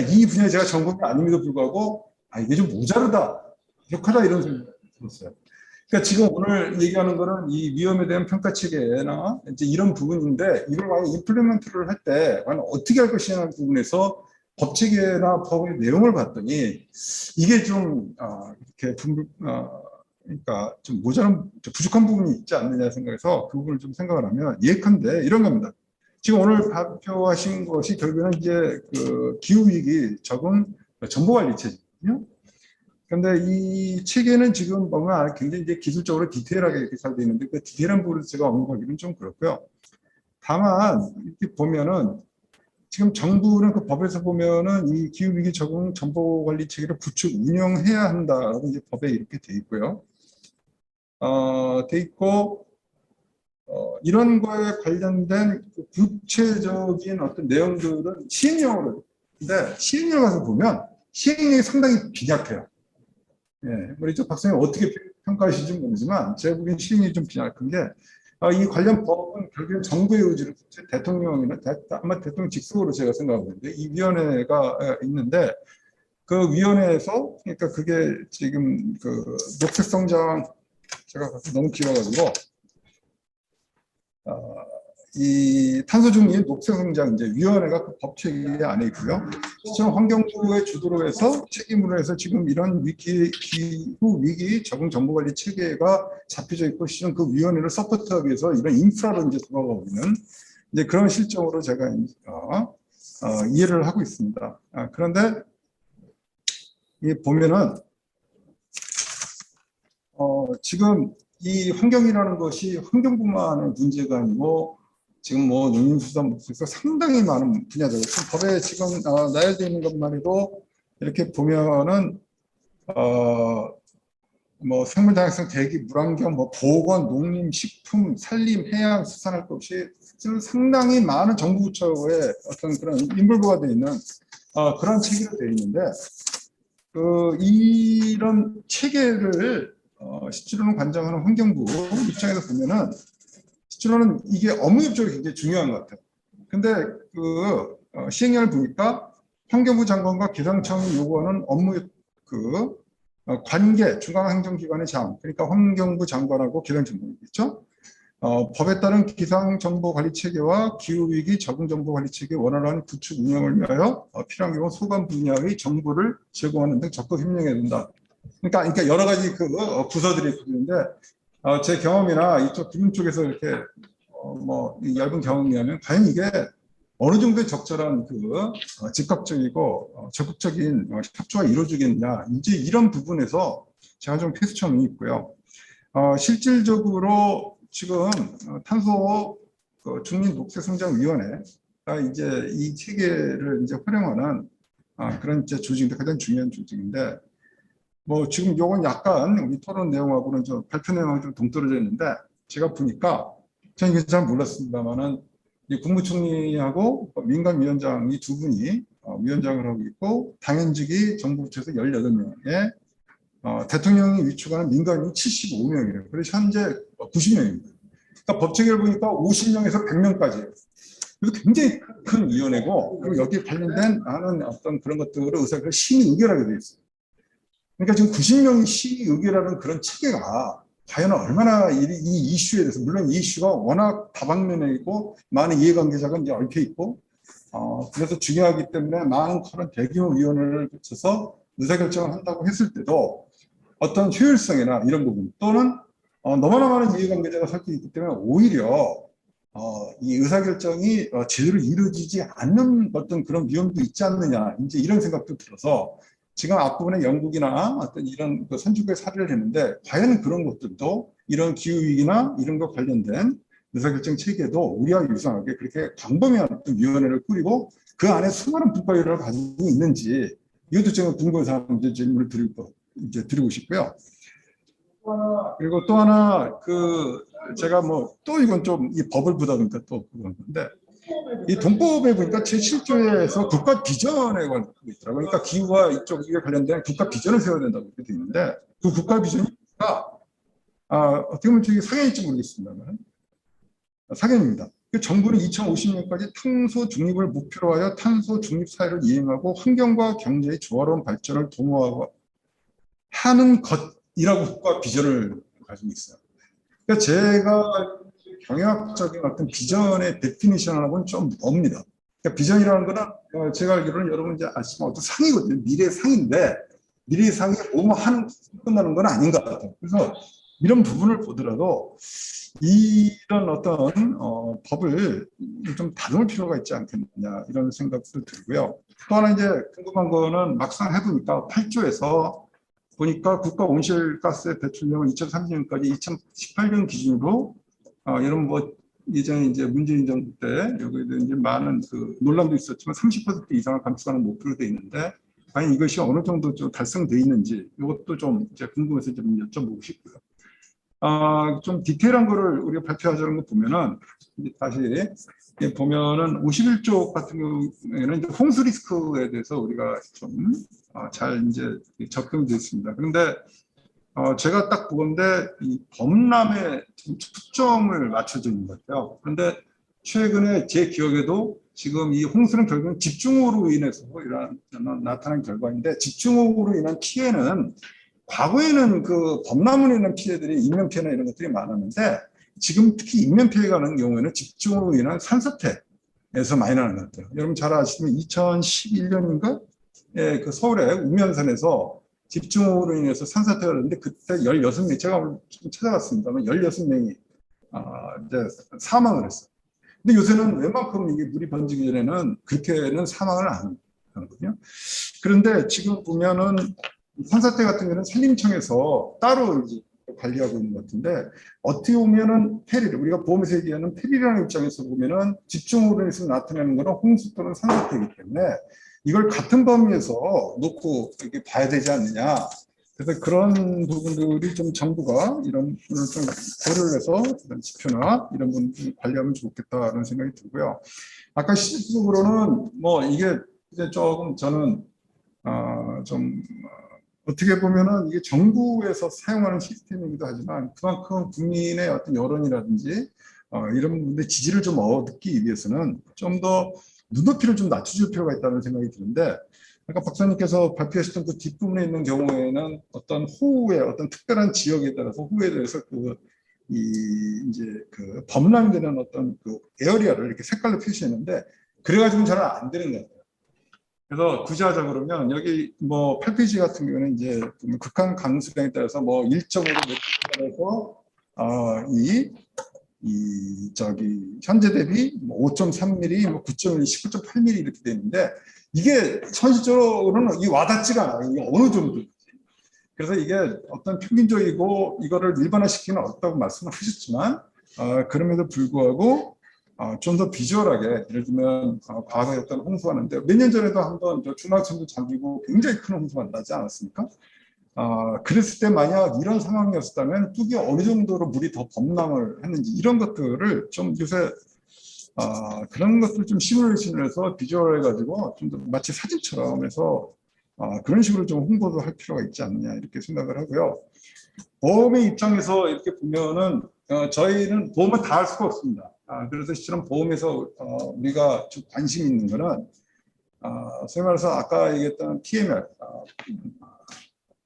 Speaker 2: 이 분야에 제가 전공이 아님에도 불구하고 이게 좀 모자르다, 부족하다 이런 생각이 들었어요. 그러니까 지금 오늘 얘기하는 거는 이 위험에 대한 평가 체계나 이제 이런 부분인데 이걸 만약 임플리먼트를 할 때 과연 어떻게 할 것이냐는 부분에서 법 체계나 법의 내용을 봤더니 이게 좀 이렇게 그러니까 좀 부족한 부분이 있지 않느냐 생각해서 그 부분을 좀 생각을 하면 예컨대 이런 겁니다. 지금 오늘 발표하신 것이 결국에는 이제 그 기후위기 적응 정보관리 체제거든요. 그런데 이 체계는 지금 보면 굉장히 이제 기술적으로 디테일하게 이렇게 잘 되어 있는데 그 디테일한 부분을 제가 언급하기는 좀 그렇고요. 다만 이렇게 보면은 지금 정부는 그 법에서 보면은 이 기후위기 적응 정보관리 체계를 구축 운영해야 한다라고 이제 법에 이렇게 돼 있고요. 돼 있고 이런 거에 관련된 구체적인 어떤 내용들은 시행령으로 근데 시행령 가서 보면 시행령이 상당히 빈약해요. 예, 우리 저 박사님 어떻게 평가하시는지 모르지만 제가 보기엔 시행령이 좀 빈약한 게 이 관련 법은 결국엔 정부의 의지로 대통령이나 아마 대통령 직속으로 제가 생각하는데 이 위원회가 있는데 그 위원회에서 그러니까 그게 지금 그 녹색 성장 제가 너무 길어가지고 이 탄소 중립 녹색 성장 이제 위원회가 그 법 체계 안에 있고요. 시청 환경부의 주도로 해서 책임으로 해서 지금 이런 기후 위기 적응 정보 관리 체계가 잡혀져 있고 시청 그 위원회를 서포트하기 위해서 이런 인프라로 이제 돌아가고 있는 이제 그런 실정으로 제가 이해를 하고 있습니다. 그런데 이 보면은 지금 이 환경이라는 것이 환경뿐만의 문제가 아니고 지금 뭐 농림수산물에서 상당히 많은 분야들 법에 지금 나열되어 있는 것만 해도 이렇게 보면은 뭐 생물 다양성, 대기, 물환경, 뭐 보건, 농림, 식품, 산림, 해양, 수산할 것 없이 상당히 많은 정부 부처의 어떤 그런 인볼브가 되어 있는 그런 체계로 되어 있는데 이런 체계를 실제로는 관장하는 환경부 입장에서 보면은 실제로는 이게 업무 협조가 굉장히 중요한 것 같아요. 근데 시행령을 보니까 환경부 장관과 기상청이 요구하는 업무 관계 중앙행정기관의 장, 그러니까 환경부 장관하고 기상청이겠죠. 법에 따른 기상정보관리체계와 기후위기 적응정보관리체계 원활한 구축 운영을 위하여 필요한 경우 소관 분야의 정보를 제공하는 등 적극 협력해야 된다. 그러니까 여러 가지 부서들이 있는데 제 경험이나 이쪽 기분 쪽에서 이렇게 뭐 얇은 경험이라면 과연 이게 어느 정도의 적절한 즉각적이고 적극적인 협조가 이루어지겠냐, 이제 이런 부분에서 제가 좀 퀘스천이 있고요. 실질적으로 지금 탄소 중립녹색성장위원회가 이제 이 체계를 이제 활용하는 그런 이제 조직인데 가장 중요한 조직인데 뭐 지금 요건 약간 우리 토론 내용하고는 좀 발표 내용하고 좀 동떨어져 있는데 제가 보니까 저는 이게 잘 몰랐습니다만은 이 국무총리하고 민간위원장 이 두 분이 위원장을 하고 있고 당연직이 정부부처에서 18명에 대통령이 위촉하는 민간인이 75명이에요. 그래서 현재 90명입니다. 그러니까 법체계를 보니까 50명에서 100명까지예요. 그래서 굉장히 큰 위원회고 그리고 여기에 관련된 많은 어떤 그런 것들을 의사를 심의 의결하게 되어 있어요. 그러니까 지금 90명이 심의 의결하는 그런 체계가 과연 얼마나 이 이슈에 대해서, 물론 이 이슈가 워낙 다방면에 있고 많은 이해관계자가 이제 얽혀 있고 그래서 중요하기 때문에 많은 그런 대규모 위원회를 거쳐서 의사결정을 한다고 했을 때도 어떤 효율성이나 이런 부분 또는 너무나 많은 이해관계자가 섞여 있기 때문에 오히려 이 의사결정이 제대로 이루어지지 않는 어떤 그런 위험도 있지 않느냐, 이제 이런 생각도 들어서 지금 앞부분에 영국이나 어떤 이런 선진국의 사례를 했는데 과연 그런 것들도 이런 기후위기나 이런 것 관련된 의사결정 체계도 우리와 유사하게 그렇게 광범위한 어떤 위원회를 꾸리고 그 안에 수많은 분과율을 가지고 있는지, 이것도 제가 궁금해서 질문을 드리고 싶고요. 그리고 또 하나 제가 뭐 또 이건 좀 이 법을 보다 보니까 또 그런 건데 이 동법에 보니까 제7조에서 국가 비전에 관한 게 있더라고요. 그러니까 기후와 이쪽에 관련된 국가 비전을 세워야 된다고 이렇게 되어 있는데 그 국가 비전이 어떻게 보면 저기 상해일지 모르겠습니다만 상해입니다. 정부는 2050년까지 탄소 중립을 목표로 하여 탄소 중립 사회를 이행하고 환경과 경제의 조화로운 발전을 도모하고 하는 것이라고 국가 비전을 가지고 있어요. 그러니까 제가 경영학적인 어떤 비전의 데피니션하고는 좀 멉니다. 그러니까 비전이라는 거는 제가 알기로는 여러분 이제 아시지만 어떤 상이거든요. 미래의 상인데 미래의 상이 뭐뭐 하는 끝나는 건 아닌 것 같아요. 그래서 이런 부분을 보더라도 이런 어떤 법을 좀 다듬을 필요가 있지 않겠느냐 이런 생각도 들고요. 또 하나 이제 궁금한 거는 막상 해보니까 8조에서 보니까 국가 온실가스 배출량을 2030년까지 2018년 기준으로 이런 뭐 예전에 이제 문재인 정부 때 여기에도 이제 많은 논란도 있었지만 30% 이상을 감축하는 목표로 되어 있는데 과연 이것이 어느 정도 좀 달성되어 있는지 이것도 좀 이제 궁금해서 좀 여쭤보고 싶고요. 좀 디테일한 거를 우리가 발표하자는 거 보면은 다시 보면은 51조 같은 경우에는 이제 홍수 리스크에 대해서 우리가 좀 잘 이제 접근되어 있습니다. 그런데 제가 딱 보건데 이 범람에 초점을 맞춰져 있는 것 같아요. 그런데 최근에 제 기억에도 지금 이 홍수는 결국은 집중호우로 인해서 나타난 결과인데 집중호우로 인한 피해는 과거에는 범람으로 인한 피해들이 인명피해나 이런 것들이 많았는데 지금 특히 인명피해가 나는 경우에는 집중호우로 인한 산사태에서 많이 나는 것 같아요. 여러분 잘 아시면 2011년인가 서울의 우면산에서 집중호우로 인해서 산사태가 났는데 그때 16명, 제가 오늘 좀 찾아봤습니다만 16명이 이제 사망을 했어요. 근데 요새는 웬만큼 이게 물이 번지기 전에는 그렇게는 사망을 안 하거든요. 그런데 지금 보면은 산사태 같은 경우는 산림청에서 따로 이제 관리하고 있는 것 같은데 어떻게 보면은 페릴 우리가 보험에서 얘기하는 페릴이라는 입장에서 보면은 집중호우로 인해서 나타나는 거는 홍수 또는 산사태이기 때문에 이걸 같은 범위에서 놓고 이렇게 봐야 되지 않느냐. 그래서 그런 부분들이 좀 정부가 이런 부분을 좀 고려를 해서 이런 지표나 이런 부분을 관리하면 좋겠다는 생각이 들고요. 아까 시적으로는 뭐 이게 이제 조금 저는 좀 어떻게 보면은 이게 정부에서 사용하는 시스템이기도 하지만 그만큼 국민의 어떤 여론이라든지 이런 부분의 지지를 좀 얻기 위해서는 좀 더 눈높이를 좀 낮춰줄 필요가 있다는 생각이 드는데 아까 박사님께서 발표하셨던 그 뒷부분에 있는 경우에는 어떤 호우의 어떤 특별한 지역에 따라서 호우에 대해서 이제 그 범람되는 어떤 그 에어리아를 이렇게 색깔로 표시했는데 그래가지고는 저는 안 되는 것 같아요. 그래서 구제하자 그러면 여기 뭐 8페이지 같은 경우는 이제 극한 강수량에 따라서 뭐 1.5로 저기 현재 대비 뭐 5.3mm, 뭐 9.1, 19.8mm 이렇게 돼 있는데 이게 현실적으로는 이 와닿지가 않아요. 이게 어느 정도인지. 그래서 이게 어떤 평균적이고 이거를 일반화시키는 어렵다고 말씀을 하셨지만 그럼에도 불구하고 좀 더 비주얼하게 예를 들면 과거에 어떤 홍수가 났는데 몇 년 전에도 한번 중앙천도 잠기고 굉장히 큰 홍수가 나지 않았습니까? 그랬을 때 만약 이런 상황이었다면 뚝이 어느 정도로 물이 더 범람을 했는지 이런 것들을 좀 요새 그런 것들 좀 시뮬레이션을 해서 비주얼 해가지고 좀 더 마치 사진처럼 해서 그런 식으로 좀 홍보도 할 필요가 있지 않느냐 이렇게 생각을 하고요. 보험의 입장에서 이렇게 보면은 저희는 보험을 다 할 수가 없습니다. 그래서 실은 보험에서 우리가 좀 관심 있는 거는 소위 말해서 아까 얘기했던 TMR,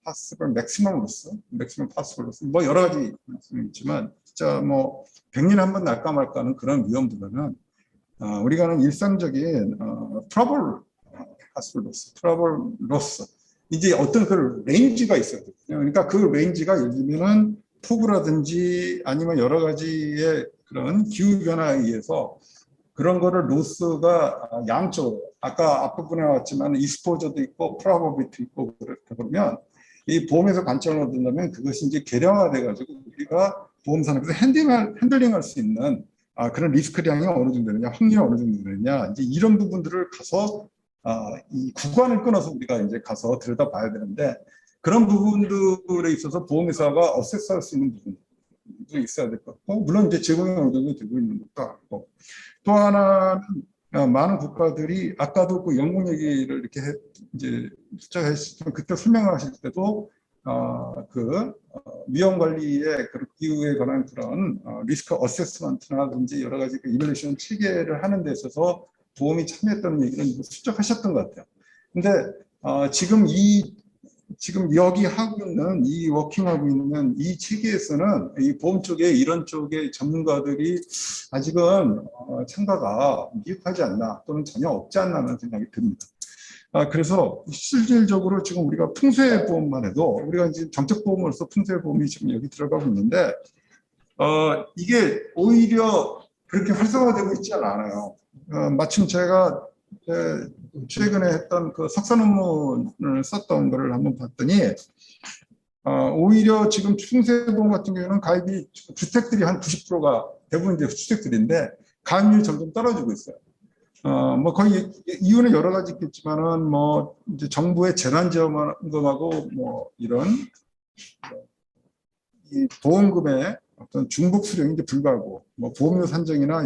Speaker 2: possible maximum loss, maximum possible loss, 뭐 여러 가지 말씀이 있지만 진짜 뭐 100년에 한 번 날까 말까는 그런 위험보다는 우리가 하는 일상적인 trouble possible loss, trouble loss 이제 어떤 그 레인지가 있어요. 그러니까 그 레인지가 예를 들면은 폭우라든지 아니면 여러 가지의 그런 기후 변화에 의해서 그런 거를 로스가 양쪽으로 아까 앞부분에 나왔지만 익스포저도 있고 프로버비티도 있고 그러면 이 보험에서 관점을 얻는다면 그것이 이제 계량화돼 가지고 우리가 보험사에서 핸들링할 수 있는 그런 리스크량이 어느 정도 되느냐 확률이 어느 정도 되느냐 이제 이런 부분들을 가서 이 구간을 끊어서 우리가 이제 가서 들여다봐야 되는데 그런 부분들에 있어서 보험회사가 어세스할 수 있는 부분도 있어야 될 것 같고 물론 이제 제공이 어느 정도 되고 있는 것도 같고 또 하나는 많은 국가들이 아까도 그 영국 얘기를 이렇게 이제 숫자했을 그때 설명하실 때도 위험 관리의 그 기후에 관한 그런 리스크 어세스먼트라든지 여러 가지 그 이밸루에이션 체계를 하는 데 있어서 보험이 참여했다는 얘기를 수적하셨던 것 같아요. 근데 지금 여기 하고 있는 이 워킹하고 있는 이 체계에서는 이 보험 쪽에 이런 쪽의 전문가들이 아직은 참가가 미흡하지 않나 또는 전혀 없지 않나 하는 생각이 듭니다. 그래서 실질적으로 지금 우리가 풍수해보험만 해도 우리가 이제 정책보험으로서 풍수해보험이 지금 여기 들어가고 있는데 이게 오히려 그렇게 활성화되고 있지 않아요. 마침 제가 최근에 했던 그 석사 논문을 썼던 거를 한번 봤더니 오히려 지금 충세보험 같은 경우는 가입이 주택들이 한 90%가 대부분 이제 주택들인데 가입률이 점점 떨어지고 있어요. 뭐 거의 이유는 여러 가지 있겠지만은 뭐 이제 정부의 재난지원금하고 뭐 이런 이 보험금의 어떤 중복 수령이 불가하고 뭐 보험료 산정이나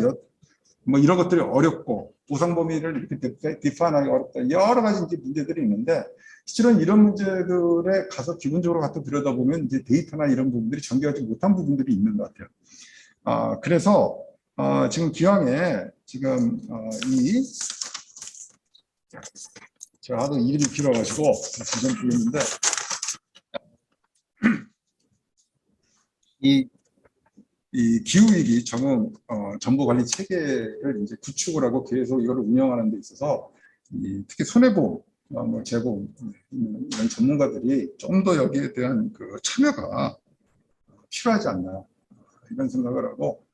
Speaker 2: 뭐 이런 것들이 어렵고 보상 범위를 이렇게 디파인하기 어렵다 여러 가지 이제 문제들이 있는데 실은 이런 문제들에 가서 기본적으로 갖다 들여다보면 이제 데이터나 이런 부분들이 전개하지 못한 부분들이 있는 것 같아요. 그래서 지금 기왕에 지금 제가 하도 이름이 길어가지고 지금 보이는데 이 기후위기 적응 정보관리 체계를 이제 구축을 하고 계속 이걸 운영하는 데 있어서 특히 손해보험, 뭐 재보험 이런 전문가들이 좀 더 여기에 대한 그 참여가 필요하지 않나 이런 생각을 하고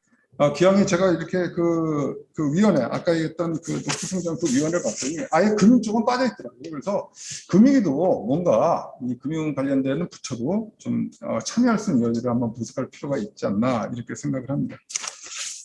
Speaker 2: 기왕에 제가 이렇게 그 위원회, 아까 얘기했던 그 녹두성장 그 위원회를 봤더니 아예 금융 쪽은 빠져있더라고요. 그래서 금융위도 뭔가 이 금융 관련되는 부처도 좀 참여할 수 있는 여지를 한번 분석할 필요가 있지 않나 이렇게 생각을 합니다.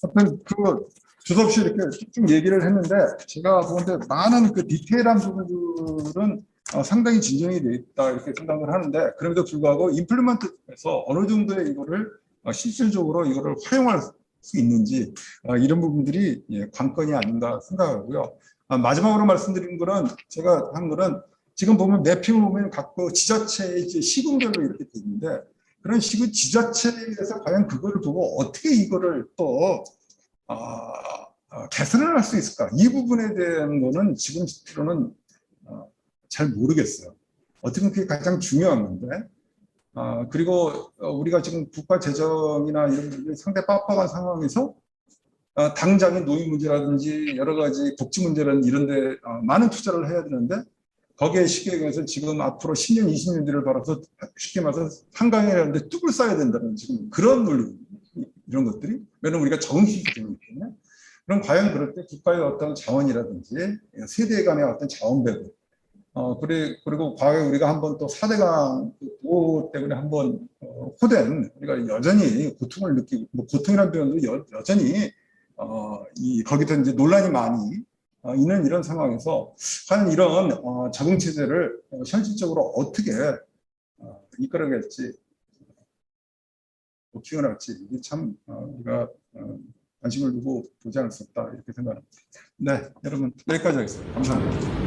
Speaker 2: 하여튼 그 주섭씨 이렇게 쭉 얘기를 했는데 제가 보는데 많은 그 디테일한 부분들은 상당히 진정이 돼 있다 이렇게 생각을 하는데 그럼에도 불구하고 임플리먼트에서 어느 정도의 이거를 실질적으로 이거를 활용할 수 있는지 이런 부분들이 관건이 아닌가 생각하고요. 마지막으로 말씀드린 거는 제가 한 거는 지금 보면 매핑을 보면 각각 지자체의 이제 시군별로 이렇게 돼 있는데 그런 식의 지자체에서 과연 그거를 보고 어떻게 이거를 또 개선을 할 수 있을까? 이 부분에 대한 거는 지금으로는 잘 모르겠어요. 어떻게 보면 그게 가장 중요한 건데 그리고 우리가 지금 국가 재정이나 이런 부분이 상당히 빡빡한 상황에서 당장의 노인 문제라든지 여러 가지 복지 문제라든지 이런 데 많은 투자를 해야 되는데 거기에 시기에 의해서 지금 앞으로 10년, 20년 뒤를 바라서 쉽게 말해서 한강이라는데 뚝을 쌓아야 된다는 지금 그런 논리, 이런 것들이 왜냐면 우리가 적응시키기 때문에 그럼 과연 그럴 때 국가의 어떤 자원이라든지 세대 간의 어떤 자원 배분 그리고 과거에 우리가 한번 또 4대강 보호 때문에 한번 호된 우리가 여전히 고통을 느끼고 뭐 고통이라는 표현도 여전히 거기서 이제 논란이 많이 있는 이런 상황에서 과연 이런 적응 체제를 현실적으로 어떻게 이끌어갈지 키워날지 이게 참 우리가 관심을 두고 보지 않을 수 없다 이렇게 생각합니다. 네, 여러분 여기까지 하겠습니다. 감사합니다.